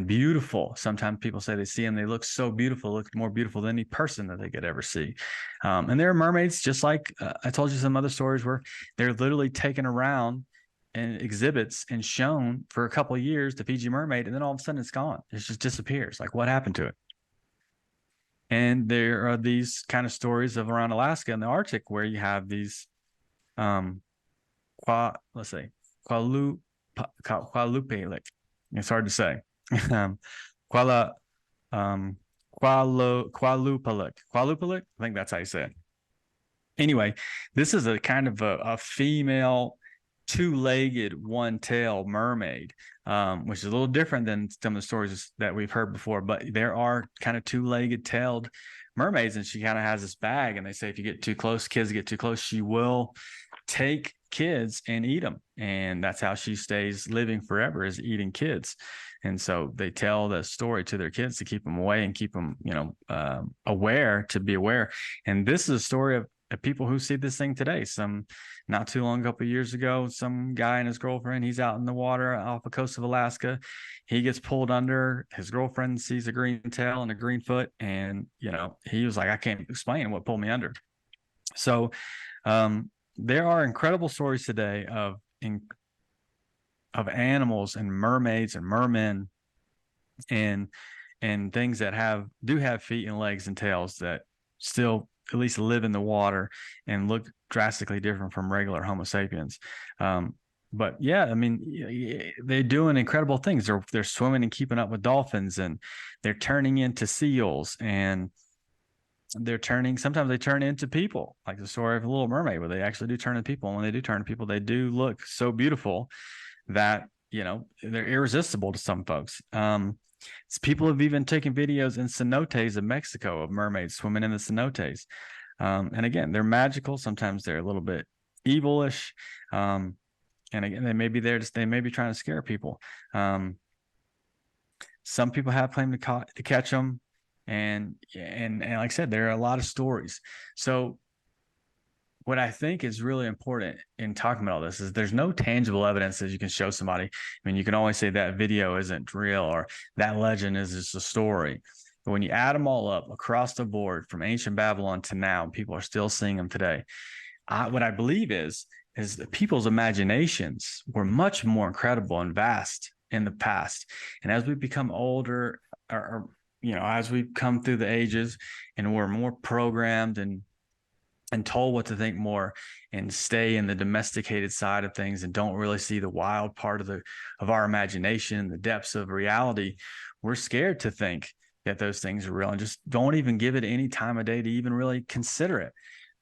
beautiful. Sometimes people say they see them, they look so beautiful, look more beautiful than any person that they could ever see. And there are mermaids, just like I told you some other stories, where they're literally taken around in exhibits and shown for a couple of years, the Fiji mermaid, and then all of a sudden it's gone. It just disappears. Like, what happened to it? And there are these kind of stories of around Alaska and the Arctic where you have these Qualupalic. It's hard to say. Qualupalic. I think that's how you say it. Anyway, this is a kind of a female 2-legged, one-tailed mermaid, which is a little different than some of the stories that we've heard before. But there are kind of 2-legged tailed mermaids, and she kind of has this bag, and they say if you get too close, kids get too close, she will take kids and eat them. And that's how she stays living forever, is eating kids. And so they tell the story to their kids to keep them away and keep them, aware, to be aware. And this is a story of people who see this thing today. Not too long, a couple of years ago, some guy and his girlfriend, he's out in the water off the coast of Alaska. He gets pulled under. His girlfriend sees a green tail and a green foot. And, he was like, I can't explain what pulled me under. So there are incredible stories today of animals and mermaids and mermen and things that do have feet and legs and tails that still at least live in the water and look drastically different from regular Homo sapiens. But yeah, I mean, they're doing incredible things. They're swimming and keeping up with dolphins, and they're turning into seals, and sometimes they turn into people, like the story of the Little Mermaid, where they actually do turn into people. And when they do turn to people, they do look so beautiful that, they're irresistible to some folks. People have even taken videos in cenotes of Mexico of mermaids swimming in the cenotes. And again, they're magical. Sometimes they're a little bit evilish. And again, they may be trying to scare people. Some people have claimed to catch them, and like I said, there are a lot of stories. So what I think is really important in talking about all this is there's no tangible evidence that you can show somebody. I mean, you can always say that video isn't real or that legend is just a story. But when you add them all up across the board from ancient Babylon to now, people are still seeing them today. What I believe is that people's imaginations were much more incredible and vast in the past. And as we become older, or as we come through the ages and we're more programmed and told what to think more and stay in the domesticated side of things and don't really see the wild part of our imagination and the depths of reality, we're scared to think that those things are real and just don't even give it any time of day to even really consider it.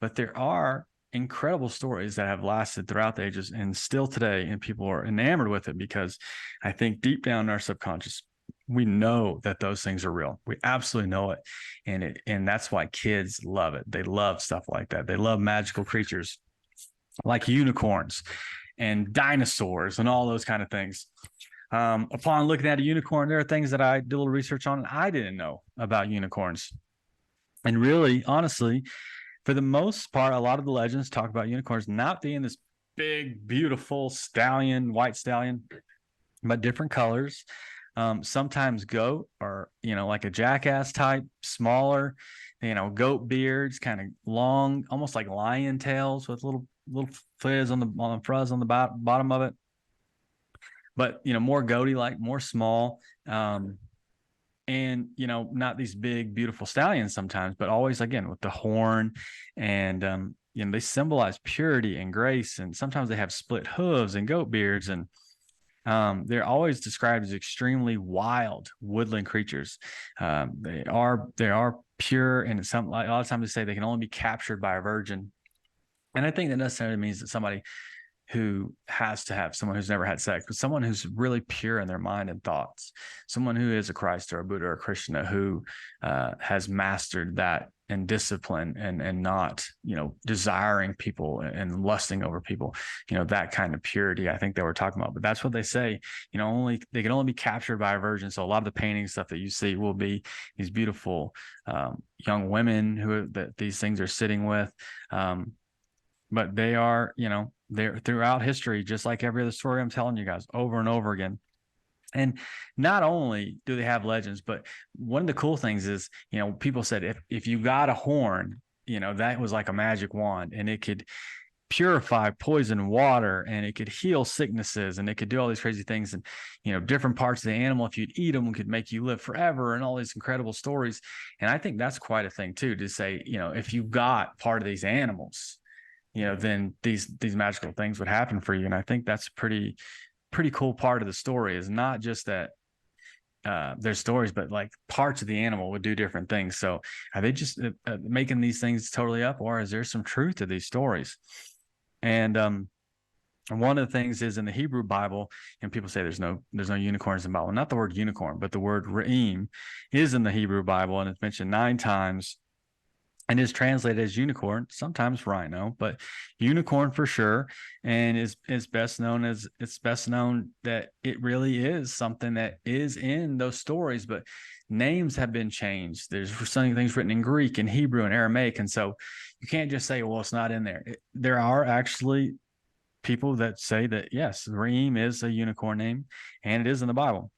But there are incredible stories that have lasted throughout the ages and still today, and people are enamored with it because I think deep down in our subconscious, we know that those things are real. We absolutely know it. And that's why kids love it. They love stuff like that. They love magical creatures like unicorns and dinosaurs and all those kind of things. Upon looking at a unicorn, there are things that I did a little research on and I didn't know about unicorns. And really, honestly, for the most part, a lot of the legends talk about unicorns not being this big, beautiful stallion, white stallion, but different colors. Sometimes goat or, like a jackass type, smaller, goat beards, kind of long, almost like lion tails with little fuzz on the bottom of it. But, more goaty like, more small. And, not these big, beautiful stallions sometimes, but always, again, with the horn and, they symbolize purity and grace. And sometimes they have split hooves and goat beards. And they're always described as extremely wild woodland creatures. They are pure, and a lot of times they say they can only be captured by a virgin. And I think that necessarily means that somebody who has to have someone who's never had sex, but someone who's really pure in their mind and thoughts, someone who is a Christ or a Buddha or a Krishna who has mastered that and discipline and not, desiring people and lusting over people, that kind of purity I think they were talking about. But that's what they say, they can only be captured by a virgin. So a lot of the painting stuff that you see will be these beautiful young women that these things are sitting with. But they are, they're throughout history, just like every other story I'm telling you guys over and over again. And not only do they have legends, but one of the cool things is, people said if you got a horn, that was like a magic wand and it could purify poison water and it could heal sicknesses and it could do all these crazy things. And, different parts of the animal, if you'd eat them, could make you live forever and all these incredible stories. And I think that's quite a thing too, to say, if you got part of these animals, then these magical things would happen for you. And I think that's pretty cool part of the story is not just that there's stories, but like parts of the animal would do different things. So are they just making these things totally up, or is there some truth to these stories? And one of the things is in the Hebrew Bible, and people say there's no unicorns in the Bible. Not the word unicorn, but the word re'im is in the Hebrew Bible, and it's mentioned 9 times. And is translated as unicorn, sometimes rhino, but unicorn for sure. And it's best known that it really is something that is in those stories, but names have been changed. There's some things written in Greek and Hebrew and Aramaic. And so you can't just say, well, it's not in there. There are actually people that say that, yes, Reem is a unicorn name and it is in the Bible.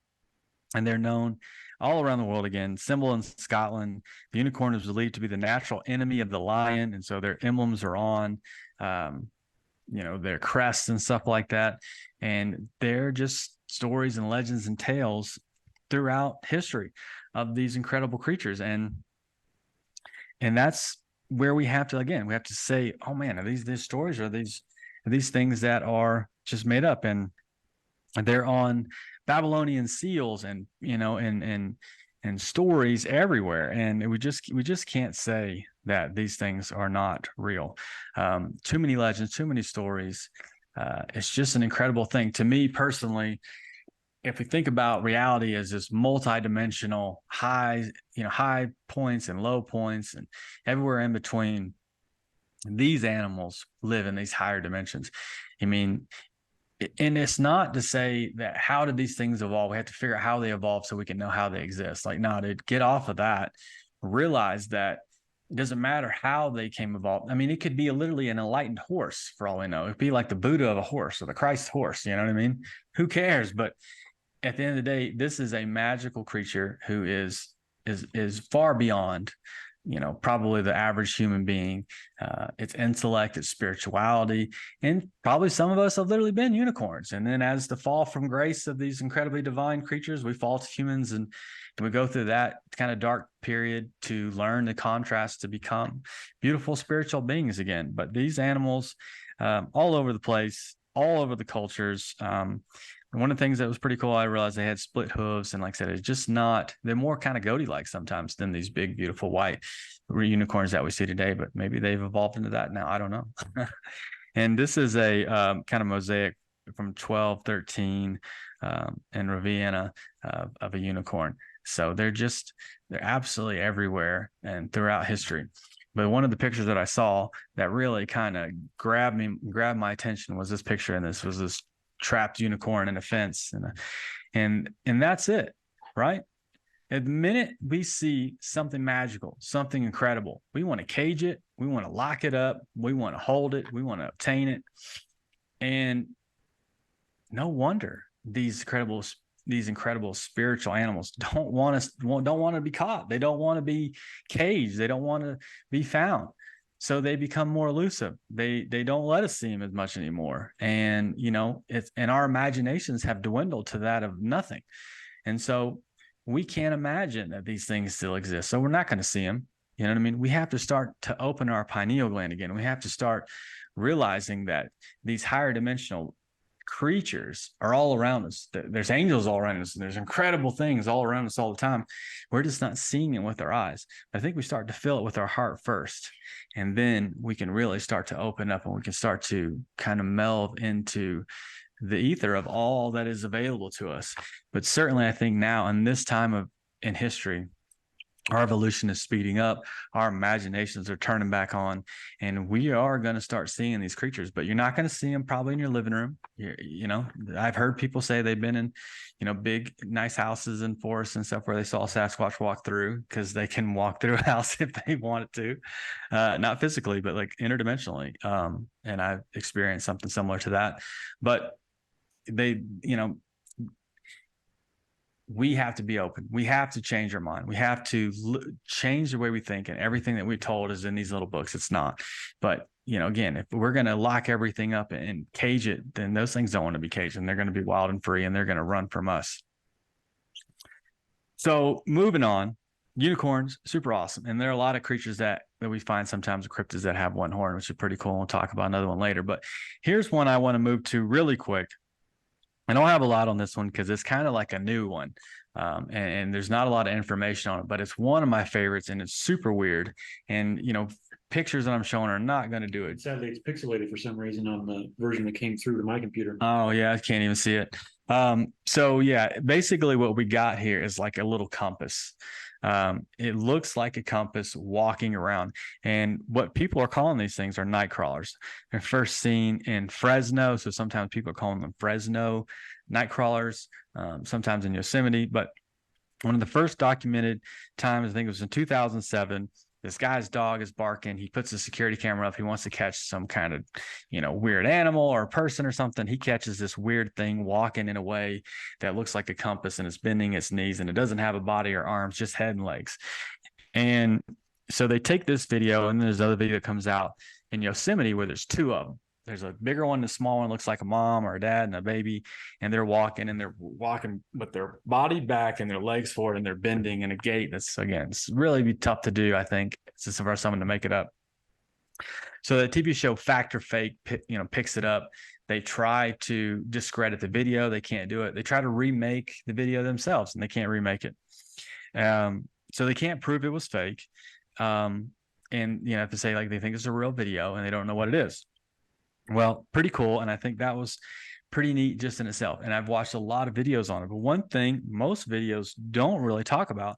And they're known all around the world. Again, symbol in Scotland, the unicorn is believed to be the natural enemy of the lion, and so their emblems are on, their crests and stuff like that. And they're just stories and legends and tales throughout history of these incredible creatures, and that's where we have to say, oh man, are these stories, or are these things that are just made up? And they're on Babylonian seals and and stories everywhere, and we just can't say that these things are not real. Too many legends, too many stories. It's just an incredible thing to me personally. If we think about reality as this multidimensional, high points and low points and everywhere in between, these animals live in these higher dimensions. I mean, And it's not to say that how did these things evolve? We have to figure out how they evolved so we can know how they exist. Like, no, to get off of that, realize that it doesn't matter how they came evolved. I mean, it could be literally an enlightened horse for all we know. It'd be like the Buddha of a horse or the Christ horse. You know what I mean? Who cares? But at the end of the day, this is a magical creature who is far beyond, probably the average human being. Its intellect, its spirituality, and probably some of us have literally been unicorns. And then as the fall from grace of these incredibly divine creatures, we fall to humans, and we go through that kind of dark period to learn the contrast to become beautiful spiritual beings again. But these animals, all over the place, all over the cultures. One of the things that was pretty cool, I realized they had split hooves. And like I said, it's just not, they're more kind of goaty-like sometimes than these big, beautiful white unicorns that we see today. But maybe they've evolved into that now. I don't know. And this is a kind of mosaic from 1213 in Ravenna of a unicorn. So they're absolutely everywhere and throughout history. But one of the pictures that I saw that really kind of grabbed my attention was this picture. And this was this trapped unicorn in a fence, and that's it, right? At the minute we see something magical, something incredible, we want to cage it, we want to lock it up, we want to hold it, we want to obtain it. And no wonder these incredible spiritual animals don't want to be caught. They don't want to be caged. They don't want to be found. So they become more elusive. They don't let us see them as much anymore. And, and our imaginations have dwindled to that of nothing. And so we can't imagine that these things still exist. So we're not going to see them. You know what I mean? We have to start to open our pineal gland again. We have to start realizing that these higher dimensional creatures are all around us. There's angels all around us, and there's incredible things all around us all the time. We're just not seeing it with our eyes. I think we start to feel it with our heart first, and then we can really start to open up, and we can start to kind of meld into the ether of all that is available to us. But certainly I think now in this time in history, our evolution is speeding up, our imaginations are turning back on, and we are going to start seeing these creatures. But you're not going to see them probably in your living room. I've heard people say they've been in, big, nice houses and forests and stuff where they saw Sasquatch walk through, because they can walk through a house if they wanted to, not physically, but like interdimensionally. And I've experienced something similar to that. But they, we have to be open. We have to change our mind. We have to change the way we think, and everything that we're told is in these little books. It's not. But, again, if we're going to lock everything up and cage it, then those things don't want to be caged, and they're going to be wild and free, and they're going to run from us. So moving on, unicorns, super awesome. And there are a lot of creatures that we find sometimes in cryptids that have one horn, which is pretty cool. We'll talk about another one later. But here's one I want to move to really quick. I don't have a lot on this one because it's kind of like a new one, and there's not a lot of information on it, but it's one of my favorites, and it's super weird. And, pictures that I'm showing are not going to do it. Sadly, it's pixelated for some reason on the version that came through to my computer. Oh, yeah, I can't even see it. So, yeah, basically what we got here is like a little compass. It looks like a compass walking around. And what people are calling these things are night crawlers. They're first seen in Fresno. So sometimes people are calling them Fresno night crawlers, sometimes in Yosemite. But one of the first documented times, I think it was in 2007, this guy's dog is barking. He puts a security camera up. He wants to catch some kind of, weird animal or person or something. He catches this weird thing walking in a way that looks like a compass, and it's bending its knees, and it doesn't have a body or arms, just head and legs. And so they take this video, and there's another video that comes out in Yosemite where there's two of them. There's a bigger one, and a small one, looks like a mom or a dad and a baby, and they're walking with their body back and their legs forward, and they're bending in a gait that's, again, it's really be tough to do. I think it's just for someone to make it up. So the TV show Fact or Fake, picks it up. They try to discredit the video. They can't do it. They try to remake the video themselves, and they can't remake it. So they can't prove it was fake. And, have to say, like, they think it's a real video and they don't know what it is. Well, pretty cool. And I think that was pretty neat just in itself. And I've watched a lot of videos on it. But one thing most videos don't really talk about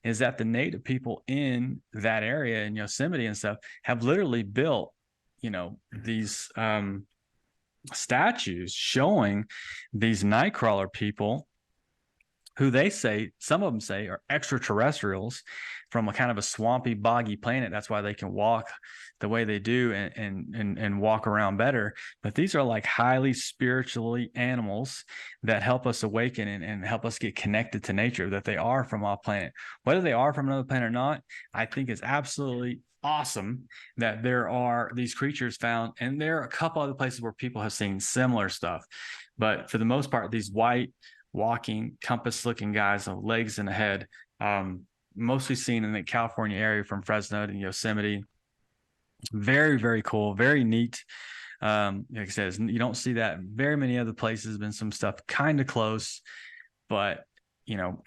is that the native people in that area in Yosemite and stuff have literally built, these statues showing these nightcrawler people who they say, some of them say, are extraterrestrials from a kind of a swampy, boggy planet. That's why they can walk the way they do and walk around better. But these are like highly spiritually animals that help us awaken and help us get connected to nature, that they are from our planet. Whether they are from another planet or not, I think is absolutely awesome that there are these creatures found. And there are a couple other places where people have seen similar stuff. But for the most part, these white, walking compass looking guys with legs and a head, mostly seen in the California area from Fresno to Yosemite. Very, very cool, very neat. Like I said, you don't see that in very many other places. Been some stuff kind of close, but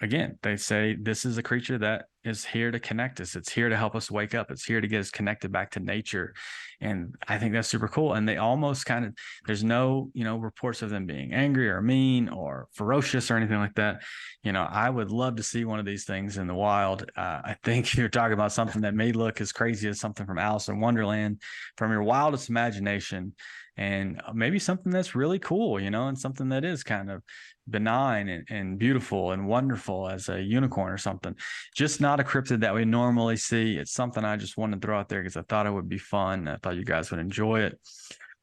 again, they say this is a creature that is here to connect us. It's here to help us wake up. It's here to get us connected back to nature. And I think that's super cool. And they almost kind of, there's no, reports of them being angry or mean or ferocious or anything like that. I would love to see one of these things in the wild. I think you're talking about something that may look as crazy as something from Alice in Wonderland, from your wildest imagination, and maybe something that's really cool, and something that is kind of benign and beautiful and wonderful as a unicorn or something. Just not a cryptid that we normally see. It's something I just wanted to throw out there because I thought it would be fun. I thought you guys would enjoy it.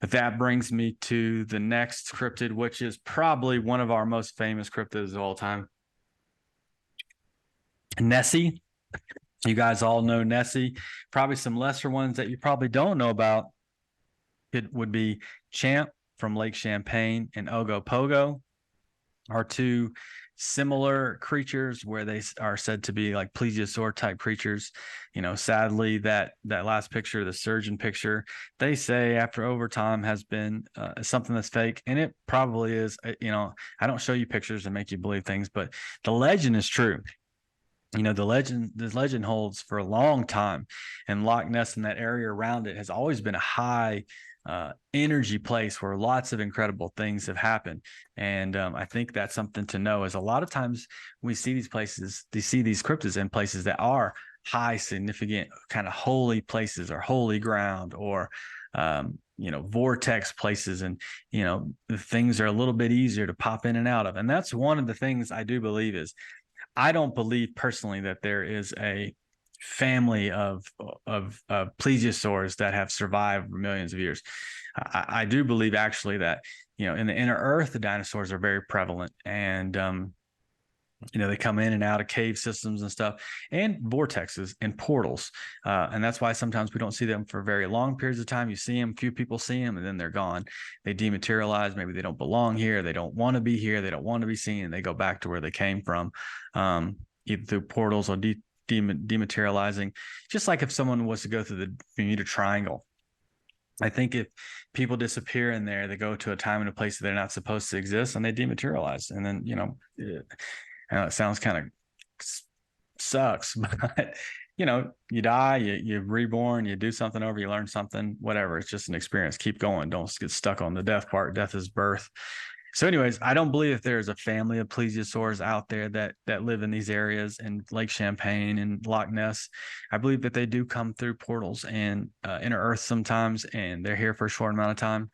But that brings me to the next cryptid, which is probably one of our most famous cryptids of all time. Nessie. You guys all know Nessie. Probably some lesser ones that you probably don't know about. It would be Champ from Lake Champlain and Ogopogo, are two similar creatures where they are said to be like plesiosaur type creatures. Sadly, that last picture, the surgeon picture, they say after overtime has been something that's fake, and it probably is. I don't show you pictures and make you believe things, but the legend is true. This legend holds for a long time, and Loch Ness and that area around it has always been a high energy place where lots of incredible things have happened. And I think that's something to know, is a lot of times we see these cryptids in places that are high, significant, kind of holy places or holy ground, or vortex places, and the things are a little bit easier to pop in and out of. And that's one of the things I do believe is, I don't believe personally that there is a family of plesiosaurs that have survived for millions of years. I do believe actually that in the inner earth, the dinosaurs are very prevalent, and they come in and out of cave systems and stuff, and vortexes and portals, and that's why sometimes we don't see them for very long periods of time. You see them, few people see them, and then they're gone. They dematerialize. Maybe they don't belong here. They don't want to be here. They don't want to be seen, and they go back to where they came from, either through portals or dematerializing. Just like if someone was to go through the Bermuda Triangle, I think if people disappear in there, they go to a time and a place that they're not supposed to exist, and they dematerialize. And then I know it sounds kind of sucks, but you die, you're reborn, you do something over, you learn something, whatever. It's just an experience. Keep going. Don't get stuck on the death part. Death is birth. So anyways, I don't believe that there's a family of plesiosaurs out there that live in these areas in Lake Champlain and Loch Ness. I believe that they do come through portals and inner earth sometimes, and they're here for a short amount of time.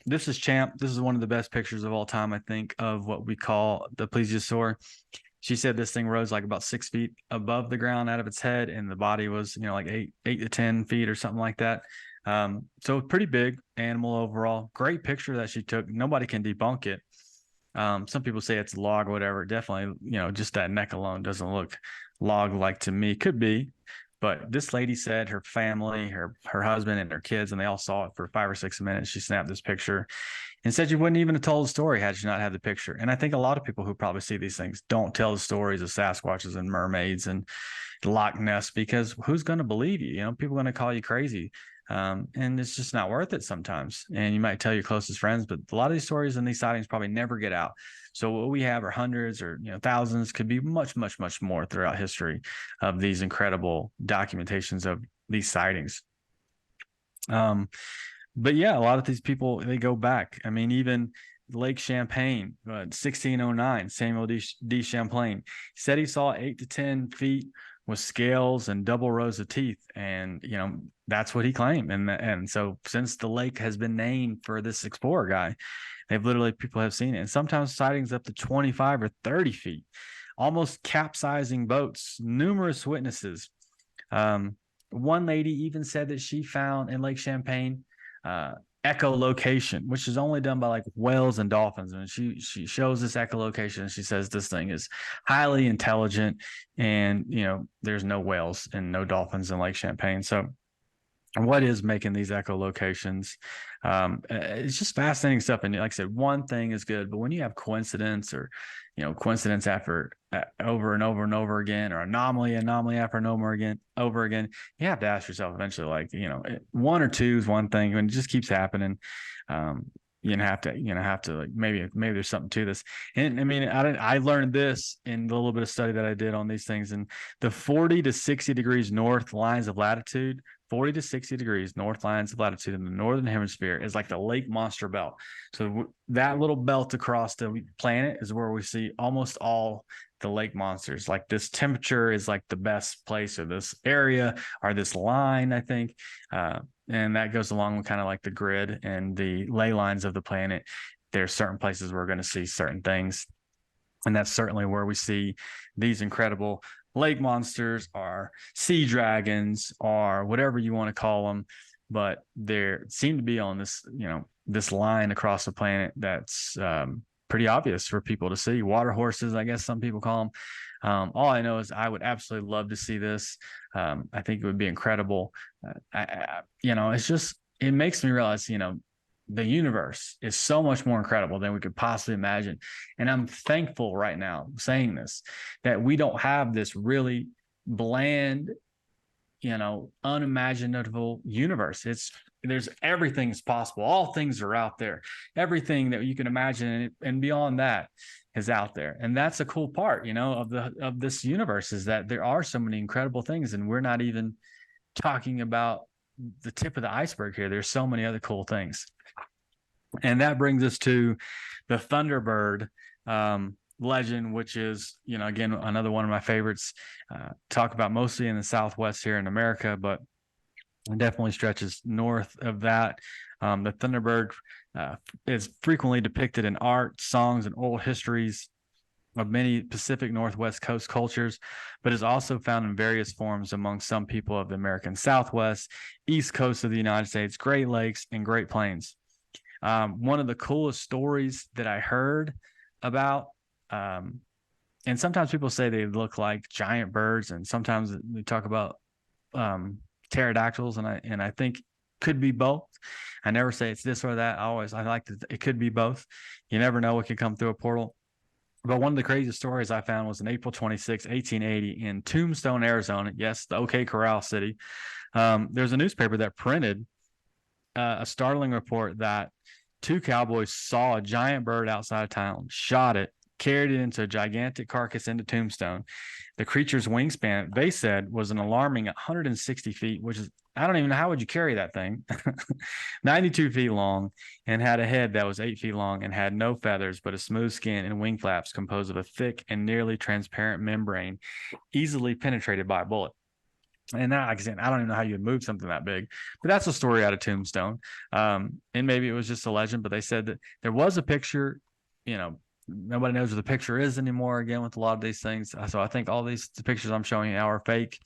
This is Champ. This is one of the best pictures of all time, I think, of what we call the plesiosaur. She said this thing rose like about 6 feet above the ground out of its head, and the body was, like 8 to 10 feet or something like that. So pretty big animal overall. Great picture that she took. Nobody can debunk it. Some people say it's a log or whatever. Definitely, just that neck alone doesn't look log-like to me. Could be. But this lady said her family, her husband, and her kids, and they all saw it for 5 or 6 minutes. She snapped this picture and said she wouldn't even have told the story had she not had the picture. And I think a lot of people who probably see these things don't tell the stories of Sasquatches and mermaids and Loch Ness, because who's going to believe you? People are going to call you crazy. And it's just not worth it sometimes. And you might tell your closest friends, but a lot of these stories and these sightings probably never get out. So what we have are hundreds or thousands, could be much, much, much more throughout history of these incredible documentations of these sightings. But yeah, a lot of these people, they go back. I mean, even Lake Champlain, 1609, Samuel D. Champlain said he saw 8 to 10 feet with scales and double rows of teeth. And, that's what he claimed. And so since the lake has been named for this explorer guy, people have seen it. And sometimes sightings up to 25 or 30 feet, almost capsizing boats, numerous witnesses. One lady even said that she found in Lake Champlain echolocation, which is only done by like whales and dolphins. And she shows this echolocation and she says this thing is highly intelligent, and there's no whales and no dolphins in Lake Champlain. So what is making these echolocations? It's just fascinating stuff. And like I said, one thing is good, but when you have coincidence or coincidence after over and over and over again, or anomaly after and over again, you have to ask yourself eventually, like, one or two is one thing, and it just keeps happening. You have to like, maybe there's something to this. And I mean, I learned this in the little bit of study that I did on these things, and the 40 to 60 degrees north lines of latitude, 40 to 60 degrees north lines of latitude in the northern hemisphere is like the lake monster belt. So that little belt across the planet is where we see almost all the lake monsters. Like, this temperature is like the best place, or this area, or this line, I think. And that goes along with kind of like the grid and the ley lines of the planet. There's certain places we're going to see certain things. And that's certainly where we see these incredible lake monsters, or sea dragons, or whatever you want to call them. But they seem to be on this, this line across the planet that's pretty obvious for people to see. Water horses, I guess some people call them. All I know is I would absolutely love to see this. I think it would be incredible. It's just, it makes me realize, the universe is so much more incredible than we could possibly imagine. And I'm thankful right now, saying this, that we don't have this really bland, unimaginable universe. There's everything's possible. All things are out there. Everything that you can imagine and beyond that is out there. And that's a cool part, of this universe, is that there are so many incredible things, and we're not even talking about the tip of the iceberg here. There's so many other cool things. And that brings us to the Thunderbird legend, which is, again, another one of my favorites. Talk about mostly in the Southwest here in America, but it definitely stretches north of that. The Thunderbird is frequently depicted in art, songs, and oral histories of many Pacific Northwest coast cultures, but is also found in various forms among some people of the American Southwest, East Coast of the United States, Great Lakes, and Great Plains. One of the coolest stories that I heard about, and sometimes people say they look like giant birds, and sometimes we talk about pterodactyls, and I think could be both. I never say it's this or that. I like that it could be both. You never know what could come through a portal. But one of the craziest stories I found was in April 26, 1880, in Tombstone, Arizona. Yes, the OK Corral City. There's a newspaper that printed a startling report that two cowboys saw a giant bird outside of town, shot it, carried it into a gigantic carcass into Tombstone. The creature's wingspan, they said, was an alarming 160 feet, which is, I don't even know, how would you carry that thing? 92 feet long, and had a head that was 8 feet long and had no feathers, but a smooth skin and wing flaps composed of a thick and nearly transparent membrane, easily penetrated by a bullet. And that, like I said, I don't even know how you would move something that big, but that's a story out of Tombstone. And maybe it was just a legend, but they said that there was a picture. Nobody knows where the picture is anymore, again, with a lot of these things. So I think all the pictures I'm showing you now are fake.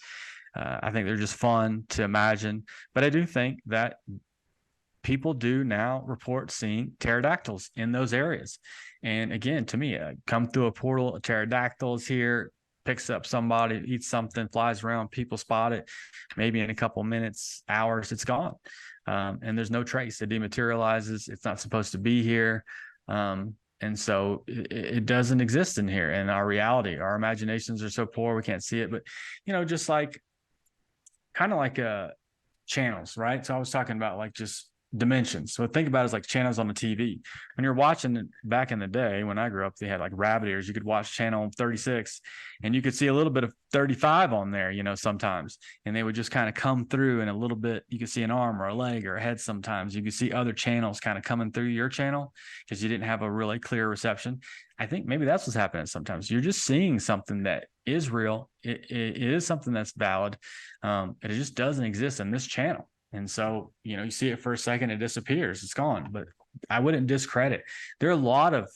I think they're just fun to imagine, but I do think that people do now report seeing pterodactyls in those areas. And again, to me, come through a portal, a pterodactyl is here, picks up somebody, eats something, flies around, people spot it, maybe in a couple minutes, hours, it's gone. And there's no trace. It dematerializes. It's not supposed to be here. And so it doesn't exist in here in our reality. Our imaginations are so poor, we can't see it. But, just like kind of like channels, right? So I was talking about like just dimensions. So think about it as like channels on the TV. When you're watching it back in the day, when I grew up, they had like rabbit ears. You could watch channel 36 and you could see a little bit of 35 on there, sometimes. And they would just kind of come through, and a little bit, you could see an arm or a leg or a head sometimes. You could see other channels kind of coming through your channel because you didn't have a really clear reception. I think maybe that's what's happening sometimes. You're just seeing something that is real. It is something that's valid. It just doesn't exist in this channel. And so, you see it for a second, it disappears, it's gone. But I wouldn't discredit. There are a lot of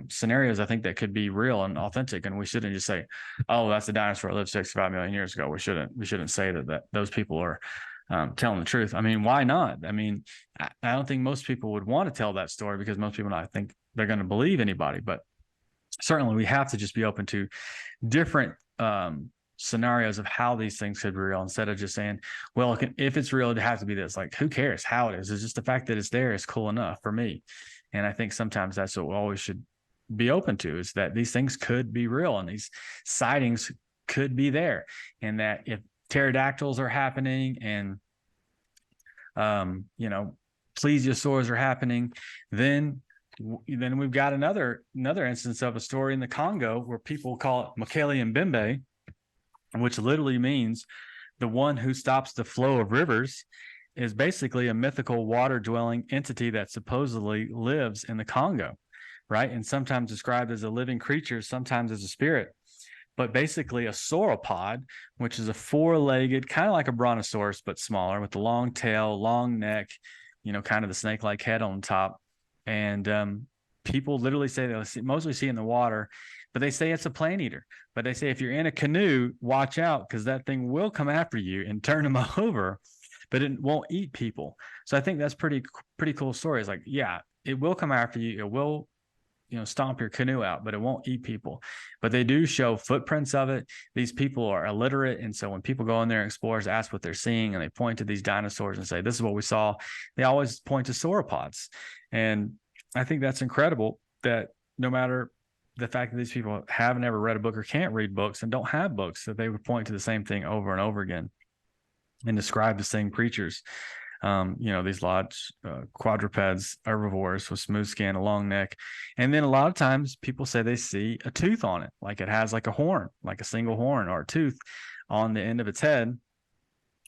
scenarios I think that could be real and authentic, and we shouldn't just say, "Oh, that's a dinosaur that lived 65 million years ago." We shouldn't say that those people are telling the truth. I mean, why not? I mean, I don't think most people would want to tell that story because most people don't think they're going to believe anybody. But certainly, we have to just be open to different scenarios of how these things could be real, instead of just saying, well, if it's real, it has to be this. Like, who cares how it is? It's just the fact that it's there is cool enough for me. And I think sometimes that's what we always should be open to, is that these things could be real and these sightings could be there. And that if pterodactyls are happening and, plesiosaurs are happening, then we've got another instance of a story in the Congo where people call it Mokele Mbembe, which literally means the one who stops the flow of rivers, is basically a mythical water-dwelling entity that supposedly lives in the Congo, right? And sometimes described as a living creature, sometimes as a spirit, but basically a sauropod, which is a four-legged, kind of like a brontosaurus, but smaller, with a long tail, long neck, kind of the snake-like head on top. And people literally say they'll mostly see it in the water, but they say it's a plant eater. But they say if you're in a canoe, watch out, because that thing will come after you and turn them over, but it won't eat people. So I think that's pretty cool story. It's like, yeah, it will come after you. It will, stomp your canoe out, but it won't eat people. But they do show footprints of it. These people are illiterate. And so when people go in there, explorers ask what they're seeing, and they point to these dinosaurs and say, this is what we saw, they always point to sauropods. And I think that's incredible, that no matter the fact that these people haven't ever read a book or can't read books and don't have books, that they would point to the same thing over and over again and describe the same creatures. These large quadrupeds, herbivores with smooth skin, a long neck. And then a lot of times people say they see a tooth on it, like it has like a horn, like a single horn or a tooth on the end of its head,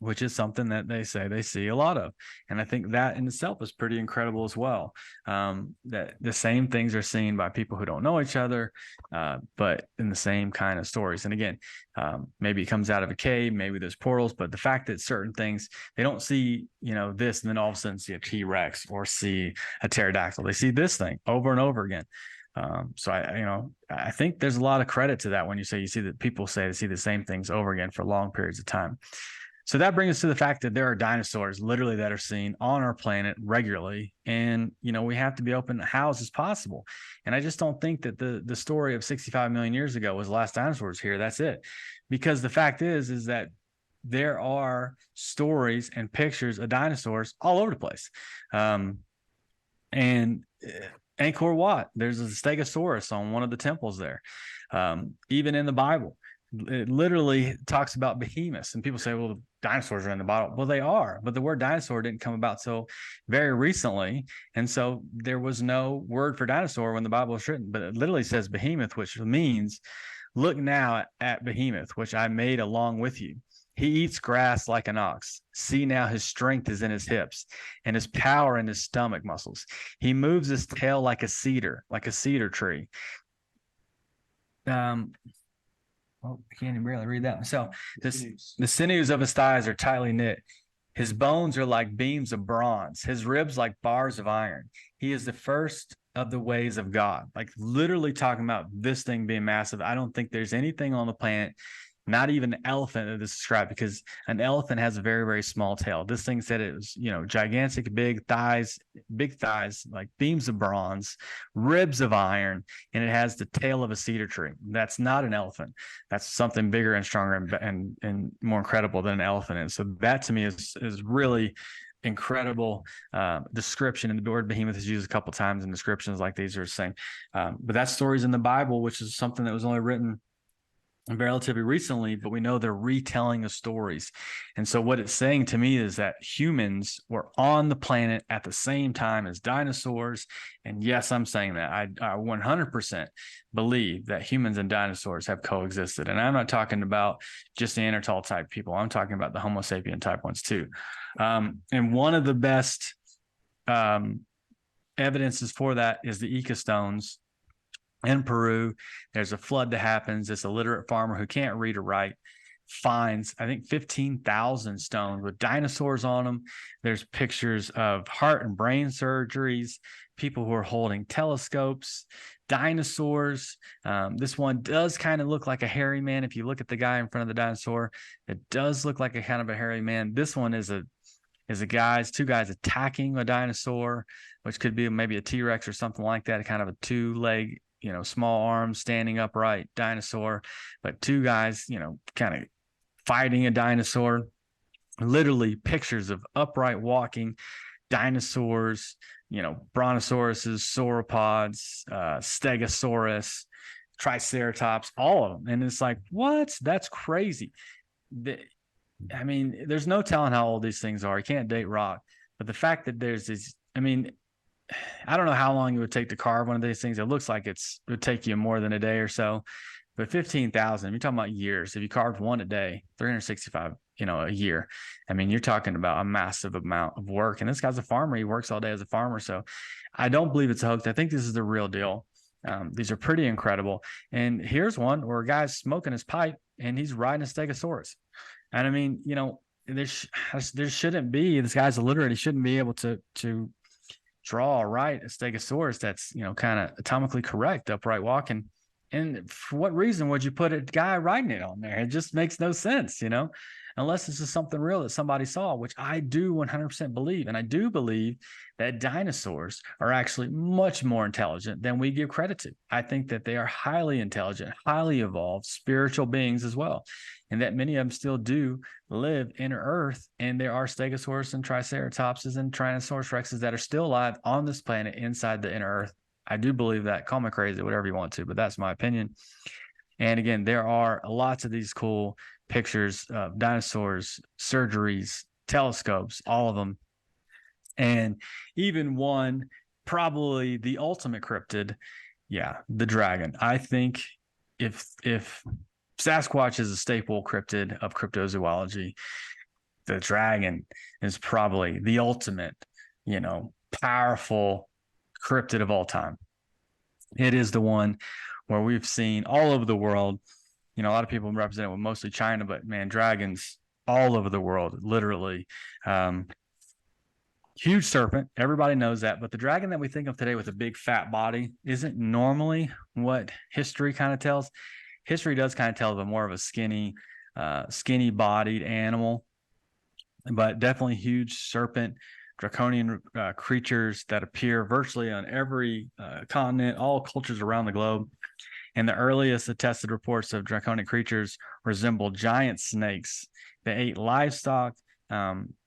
which is something that they say they see a lot of. And I think that in itself is pretty incredible as well. That the same things are seen by people who don't know each other, but in the same kind of stories. And again, maybe it comes out of a cave, maybe there's portals, but the fact that certain things, they don't see, this, and then all of a sudden see a T-Rex or see a pterodactyl. They see this thing over and over again. So I think there's a lot of credit to that when you see that people say they see the same things over again for long periods of time. So that brings us to the fact that there are dinosaurs literally that are seen on our planet regularly. And, we have to be open to how is this possible? And I just don't think that the story of 65 million years ago was the last dinosaurs here. That's it. Because the fact is that there are stories and pictures of dinosaurs all over the place. And Angkor Wat, there's a Stegosaurus on one of the temples there. Even in the Bible, it literally talks about behemoths, and people say, well, the dinosaurs are in the Bible. Well, they are, but the word dinosaur didn't come about so very recently. And so there was no word for dinosaur when the Bible was written, but it literally says behemoth, which means look now at behemoth, which I made along with you. He eats grass like an ox. See now his strength is in his hips and his power in his stomach muscles. He moves his tail like a cedar tree. I can't even barely read that one. So the sinews of his thighs are tightly knit. His bones are like beams of bronze, his ribs like bars of iron. He is the first of the ways of God. Like literally talking about this thing being massive. I don't think there's anything on the planet, not even an elephant, that is described, because an elephant has a very, very small tail. This thing said it was, gigantic, big thighs, like beams of bronze, ribs of iron, and it has the tail of a cedar tree. That's not an elephant. That's something bigger and stronger and more incredible than an elephant is. So that to me is really incredible description. And the word behemoth is used a couple times in descriptions like these are saying. But that story's in the Bible, which is something that was only written relatively recently, but we know they're retelling the stories. And so what it's saying to me is that humans were on the planet at the same time as dinosaurs. And yes, I'm saying that I 100% believe that humans and dinosaurs have coexisted. And I'm not talking about just Neanderthal type people. I'm talking about the Homo sapien type ones too. And one of the best evidences for that is the Ica stones In Peru, there's a flood that happens. This illiterate farmer who can't read or write finds, I think, 15,000 stones with dinosaurs on them. There's pictures of heart and brain surgeries, people who are holding telescopes, dinosaurs. This one does kind of look like a hairy man. If you look at the guy in front of the dinosaur, it does look like a kind of a hairy man. This one is two guys attacking a dinosaur, which could be maybe a T-Rex or something like that, kind of a two-leg, small arms, standing upright dinosaur, but two guys, kind of fighting a dinosaur. Literally pictures of upright walking dinosaurs, brontosauruses, sauropods, stegosaurus, triceratops, all of them. And it's like, what? That's crazy. I mean, there's no telling how old these things are. You can't date rock. But the fact that there's these, I mean, I don't know how long it would take to carve one of these things. It looks like it would take you more than a day or so. But 15,000, you're talking about years. If you carved one a day, 365, a year. I mean, you're talking about a massive amount of work. And this guy's a farmer. He works all day as a farmer. So I don't believe it's a hoax. I think this is the real deal. These are pretty incredible. And here's one where a guy's smoking his pipe and he's riding a stegosaurus. And I mean, there shouldn't be, this guy's illiterate. He shouldn't be able to draw or write a stegosaurus that's, kind of atomically correct, upright walking. And for what reason would you put a guy writing it on there? It just makes no sense, unless this is something real that somebody saw, which I do 100% believe. And I do believe that dinosaurs are actually much more intelligent than we give credit to. I think that they are highly intelligent, highly evolved, spiritual beings as well. And that many of them still do live in Earth. And there are stegosaurus and triceratopses and tyrannosaurus rexes that are still alive on this planet inside the inner Earth. I do believe that. Call me crazy, whatever you want to, but that's my opinion. And again, there are lots of these cool pictures of dinosaurs, surgeries, telescopes, all of them. And even one, probably the ultimate cryptid, the dragon. I think if Sasquatch is a staple cryptid of cryptozoology, the dragon is probably the ultimate, powerful cryptid of all time. It is the one where we've seen all over the world. A lot of people represent it with mostly China, but man, dragons all over the world, literally. Huge serpent, everybody knows that. But the dragon that we think of today with a big fat body isn't normally what history kind of tells. History does kind of tell of a more of a skinny bodied animal, but definitely huge serpent, draconian creatures that appear virtually on every continent, all cultures around the globe. And the earliest attested reports of draconic creatures resemble giant snakes. They ate livestock.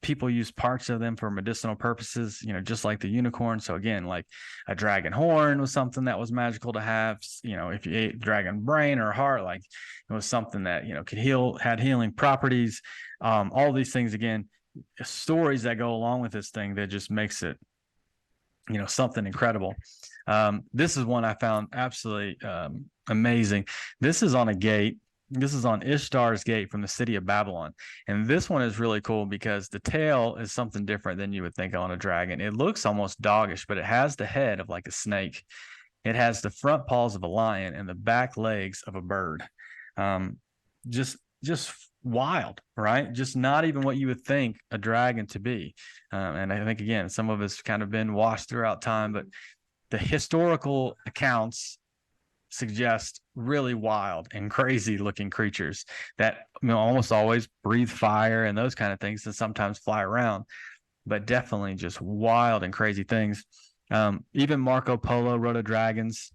People use parts of them for medicinal purposes, just like the unicorn. So again, like a dragon horn was something that was magical to have. If you ate dragon brain or heart, like it was something that, could heal, had healing properties. All these things, again, stories that go along with this thing that just makes it, something incredible. This is one I found absolutely amazing. This is on a gate. This is on Ishtar's gate from the city of Babylon. And this one is really cool because the tail is something different than you would think on a dragon. It looks almost doggish, but it has the head of like a snake. It has the front paws of a lion and the back legs of a bird. Just wild, right? Just not even what you would think a dragon to be. And I think, again, some of it's kind of been washed throughout time, but the historical accounts suggest really wild and crazy looking creatures that almost always breathe fire and those kind of things, and sometimes fly around, but definitely just wild and crazy things. Even Marco Polo wrote of dragons.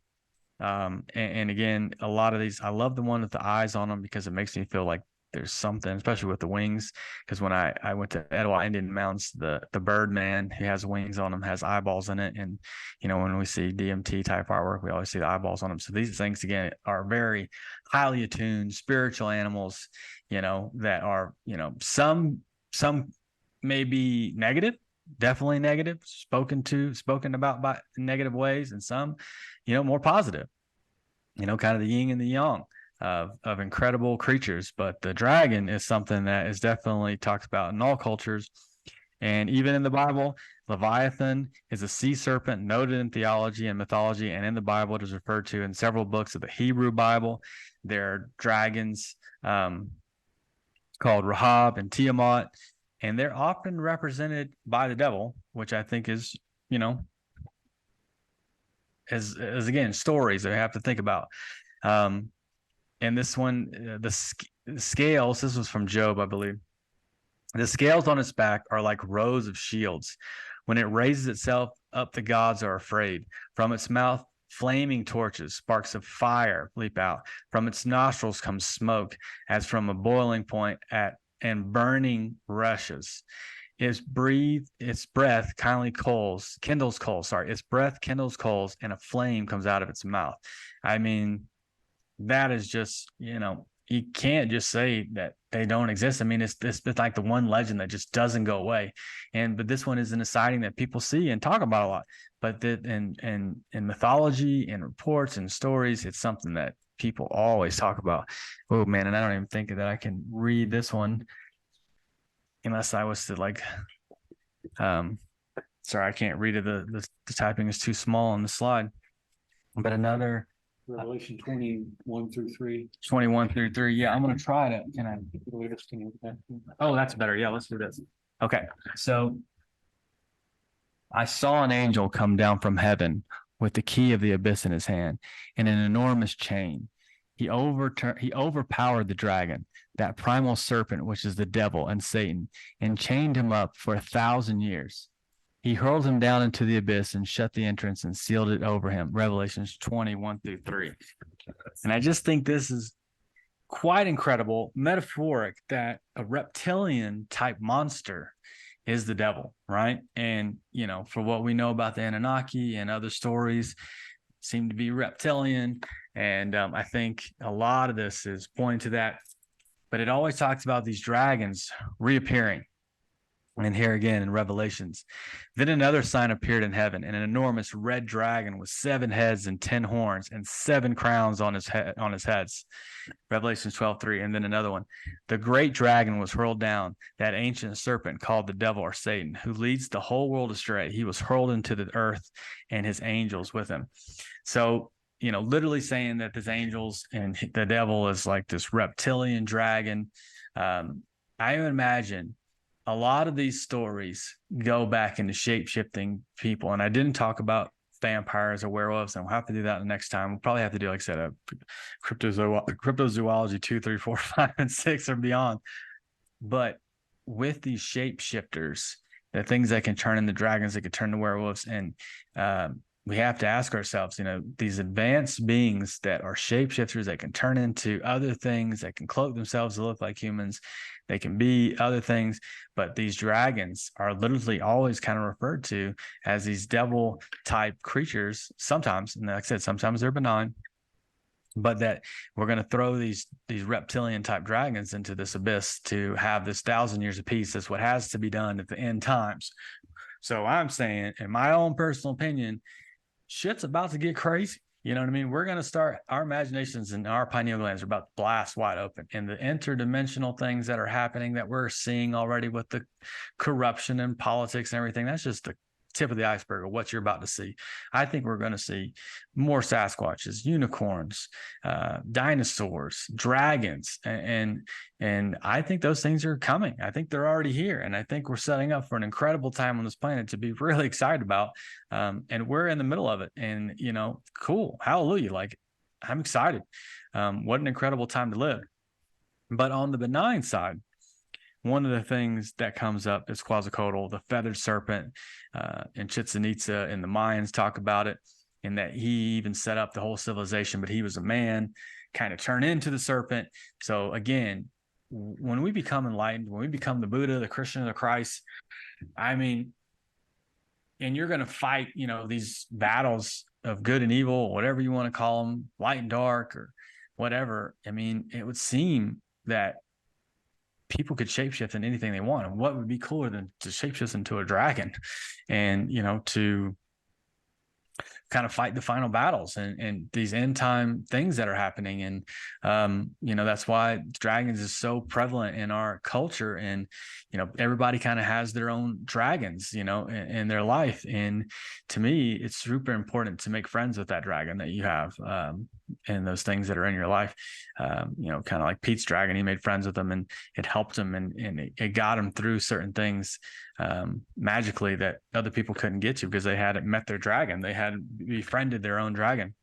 And again, a lot of these, I love the one with the eyes on them because it makes me feel like there's something, especially with the wings. Because when I went to Etowah Indian Mountains, the bird man who has wings on him has eyeballs in it. And, when we see DMT type artwork, we always see the eyeballs on them. So these things, again, are very highly attuned spiritual animals, that are, some may be negative, definitely negative, spoken about by negative ways, and some, more positive, kind of the yin and the yang of incredible creatures. But the dragon is something that is definitely talked about in all cultures. And even in the Bible, Leviathan is a sea serpent noted in theology and mythology, and in the Bible, it is referred to in several books of the Hebrew Bible. There are dragons called Rahab and Tiamat, and they're often represented by the devil, which I think is, you know, as again, stories that we have to think about. And this one, the scales, this was from Job, I believe. The scales on its back are like rows of shields. When it raises itself up, the gods are afraid. From its mouth, flaming torches, sparks of fire leap out. From its nostrils comes smoke, as from a boiling point and burning rushes. Its breath kindles coals. Its breath kindles coals, and a flame comes out of its mouth. I mean, that is just, you can't just say that they don't exist. I mean, it's like the one legend that just doesn't go away. But this one isn't a sighting that people see and talk about a lot. But that in mythology and reports and stories, it's something that people always talk about. Oh man, and I don't even think that I can read this one unless I was to like sorry, I can't read it. The typing is too small on the slide. But another Revelation 21 through 3. 21 through 3. Yeah, I'm gonna try to. Can I? Oh, that's better. Yeah, let's do this. Okay, so I saw an angel come down from heaven with the key of the abyss in his hand and an enormous chain. He overpowered the dragon, that primal serpent, which is the devil and Satan, and chained him up for 1,000 years. He hurled him down into the abyss and shut the entrance and sealed it over him. Revelations 21 through 3. And I just think this is quite incredible, metaphoric, that a reptilian type monster is the devil, right? And, for what we know about the Anunnaki and other stories, seem to be reptilian. And I think a lot of this is pointing to that. But it always talks about these dragons reappearing. And here again in Revelations. Then another sign appeared in heaven, and an enormous red dragon with 7 heads and 10 horns and 7 crowns on his heads. Revelations 12:3. And then another one. The great dragon was hurled down, that ancient serpent called the devil or Satan, who leads the whole world astray. He was hurled into the earth, and his angels with him. So, literally saying that this angels and the devil is like this reptilian dragon. I imagine a lot of these stories go back into shape-shifting people. And I didn't talk about vampires or werewolves, and we'll have to do that the next time. We'll probably have to do, like I said, a cryptozoology 2, 3, 4, 5, and 6 or beyond. But with these shapeshifters, the things that can turn into dragons, that can turn into werewolves, and we have to ask ourselves, these advanced beings that are shapeshifters, that can turn into other things, that can cloak themselves to look like humans, they can be other things, but these dragons are literally always kind of referred to as these devil type creatures sometimes. And like I said, sometimes they're benign, but that we're going to throw these reptilian type dragons into this abyss to have this 1,000 years of peace. That's what has to be done at the end times. So I'm saying, in my own personal opinion, shit's about to get crazy. You know what I mean? We're going to start, our imaginations and our pineal glands are about to blast wide open. And the interdimensional things that are happening that we're seeing already with the corruption and politics and everything, that's just the tip of the iceberg of what you're about to see. I think we're going to see more Sasquatches, unicorns, dinosaurs, dragons, and I think those things are coming. I think they're already here, and I think we're setting up for an incredible time on this planet to be really excited about. And we're in the middle of it, and cool, hallelujah! Like, I'm excited. What an incredible time to live. But on the benign side, one of the things that comes up is Quetzalcoatl, the feathered serpent, and Chichen Itza, and the Mayans talk about it, and that he even set up the whole civilization, but he was a man, kind of turned into the serpent. So again, when we become enlightened, when we become the Buddha, the Christian, the Christ, I mean, and you're going to fight, these battles of good and evil, whatever you want to call them, light and dark or whatever. I mean, it would seem that people could shapeshift in anything they want. And what would be cooler than to shapeshift into a dragon and, to kind of fight the final battles and these end time things that are happening. And, that's why dragons is so prevalent in our culture. And, everybody kind of has their own dragons, in their life. And to me, it's super important to make friends with that dragon that you have, and those things that are in your life. Kind of like Pete's dragon, he made friends with them, and it helped him, and it got him through certain things magically that other people couldn't get to because they hadn't met their dragon. They had befriended their own dragon.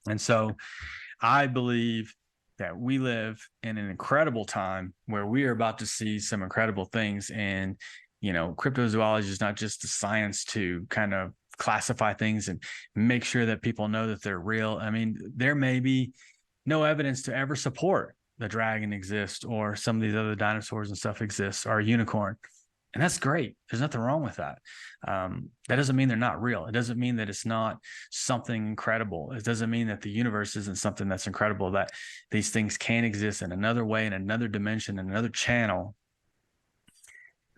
And so I believe that we live in an incredible time where we are about to see some incredible things. And, cryptozoology is not just a science to kind of classify things and make sure that people know that they're real. I mean, there may be no evidence to ever support the dragon exists or some of these other dinosaurs and stuff exists, or a unicorn. And that's great. There's nothing wrong with that. That doesn't mean they're not real. It doesn't mean that it's not something incredible. It doesn't mean that the universe isn't something that's incredible, that these things can exist in another way, in another dimension, in another channel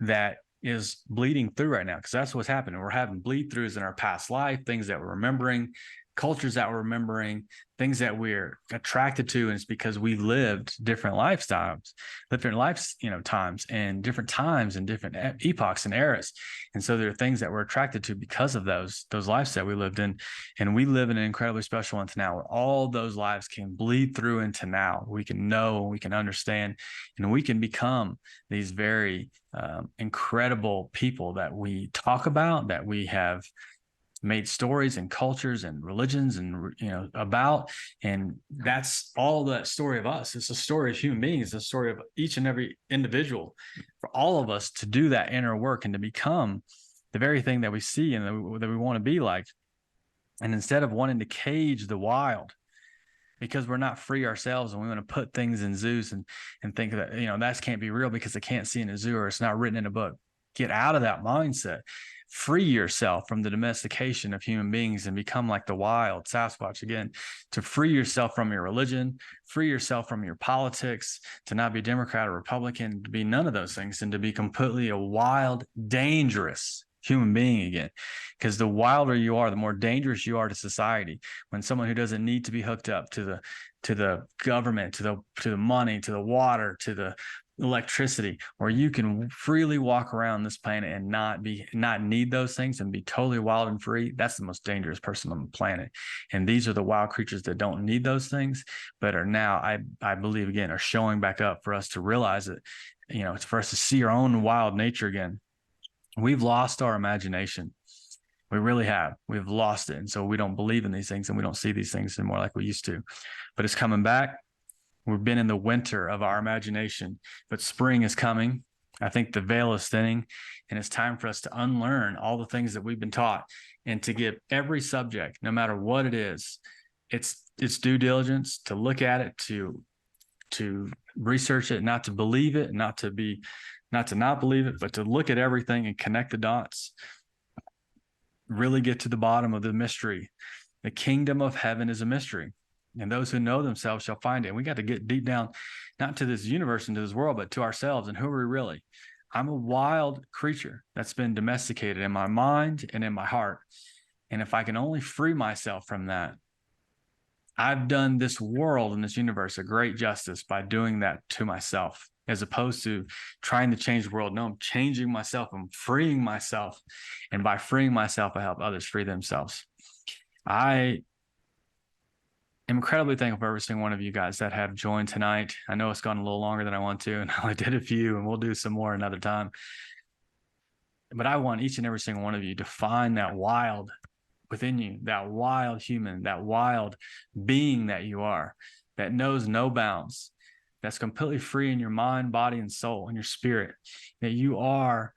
that is bleeding through right now, because that's what's happening. We're having bleed throughs in our past life, things that we're remembering, cultures that we're remembering, things that we're attracted to. And it's because we lived different lifestyles, different lives, times, and different times and different epochs and eras. And so there are things that we're attracted to because of those lives that we lived in. And we live in an incredibly special one now, where all those lives can bleed through into now. We can know, we can understand, and we can become these very incredible people that we talk about, that we have made stories and cultures and religions and about. And that's all that story of us. It's a story of human beings. It's a story of each and every individual, for all of us to do that inner work and to become the very thing that we see and that we want to be like. And instead of wanting to cage the wild because we're not free ourselves, and we want to put things in zoos and think that that can't be real because they can't see in a zoo or it's not written in a book. Get out of that mindset. Free yourself from the domestication of human beings and become like the wild Sasquatch again, to free yourself from your religion, free yourself from your politics, to not be Democrat or Republican, to be none of those things, and to be completely a wild, dangerous human being again. Because the wilder you are, the more dangerous you are to society. When someone who doesn't need to be hooked up to the government, to the money, to the water, to the electricity, or you can freely walk around this planet and not need those things and be totally wild and free, that's the most dangerous person on the planet. And these are the wild creatures that don't need those things, but are now, I believe again, are showing back up for us to realize it. It's for us to see our own wild nature again. We've lost our imagination. We really have. We've lost it. And so we don't believe in these things, and we don't see these things anymore like we used to. But it's coming back. We've been in the winter of our imagination, but spring is coming. I think the veil is thinning, and it's time for us to unlearn all the things that we've been taught, and to give every subject, no matter what it is, its due diligence, to look at it, to research it, not to believe it, not to not believe it, but to look at everything and connect the dots, really get to the bottom of the mystery. The kingdom of heaven is a mystery, and those who know themselves shall find it. And we got to get deep down, not to this universe and to this world, but to ourselves. And who are we really? I'm a wild creature that's been domesticated in my mind and in my heart. And if I can only free myself from that, I've done this world and this universe a great justice by doing that to myself, as opposed to trying to change the world. No, I'm changing myself. I'm freeing myself. And by freeing myself, I help others free themselves. I am incredibly thankful for every single one of you guys that have joined tonight. I know it's gone a little longer than I want to, and I did a few, and we'll do some more another time. But I want each and every single one of you to find that wild within you, that wild human, that wild being that you are, that knows no bounds, that's completely free in your mind, body, and soul, and your spirit, that you are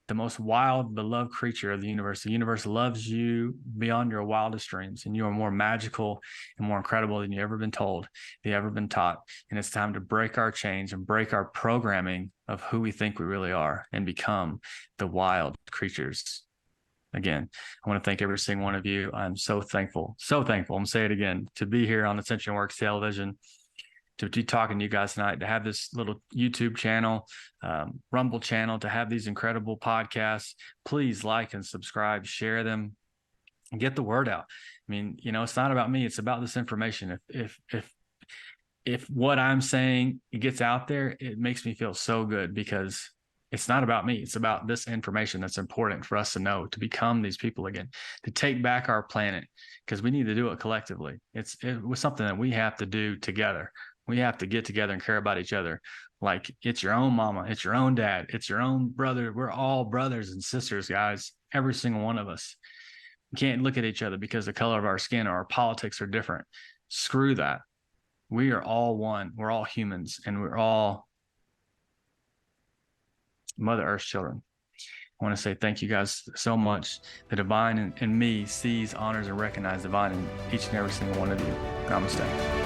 the most wild, beloved creature of the universe. The universe loves you beyond your wildest dreams, and you are more magical and more incredible than you've ever been told, you've ever been taught. And it's time to break our chains and break our programming of who we think we really are and become the wild creatures. Again, I want to thank every single one of you. I'm so thankful. I'm going to say it again, to be here on Ascension Works Television, to be talking to you guys tonight, to have this little YouTube channel, Rumble channel, to have these incredible podcasts. Please like and subscribe, share them. Get the word out. I mean, it's not about me. It's about this information. If what I'm saying gets out there, it makes me feel so good because it's not about me. It's about this information that's important for us to know, to become these people again, to take back our planet, because we need to do it collectively. It was something that we have to do together. We have to get together and care about each other. Like it's your own mama, it's your own dad, it's your own brother. We're all brothers and sisters, guys. Every single one of us. We can't look at each other because the color of our skin or our politics are different. Screw that. We are all one. We're all humans, and we're all Mother Earth's children. I want to say thank you guys so much. The divine in me sees, honors, and recognizes the divine in each and every single one of you. Namaste.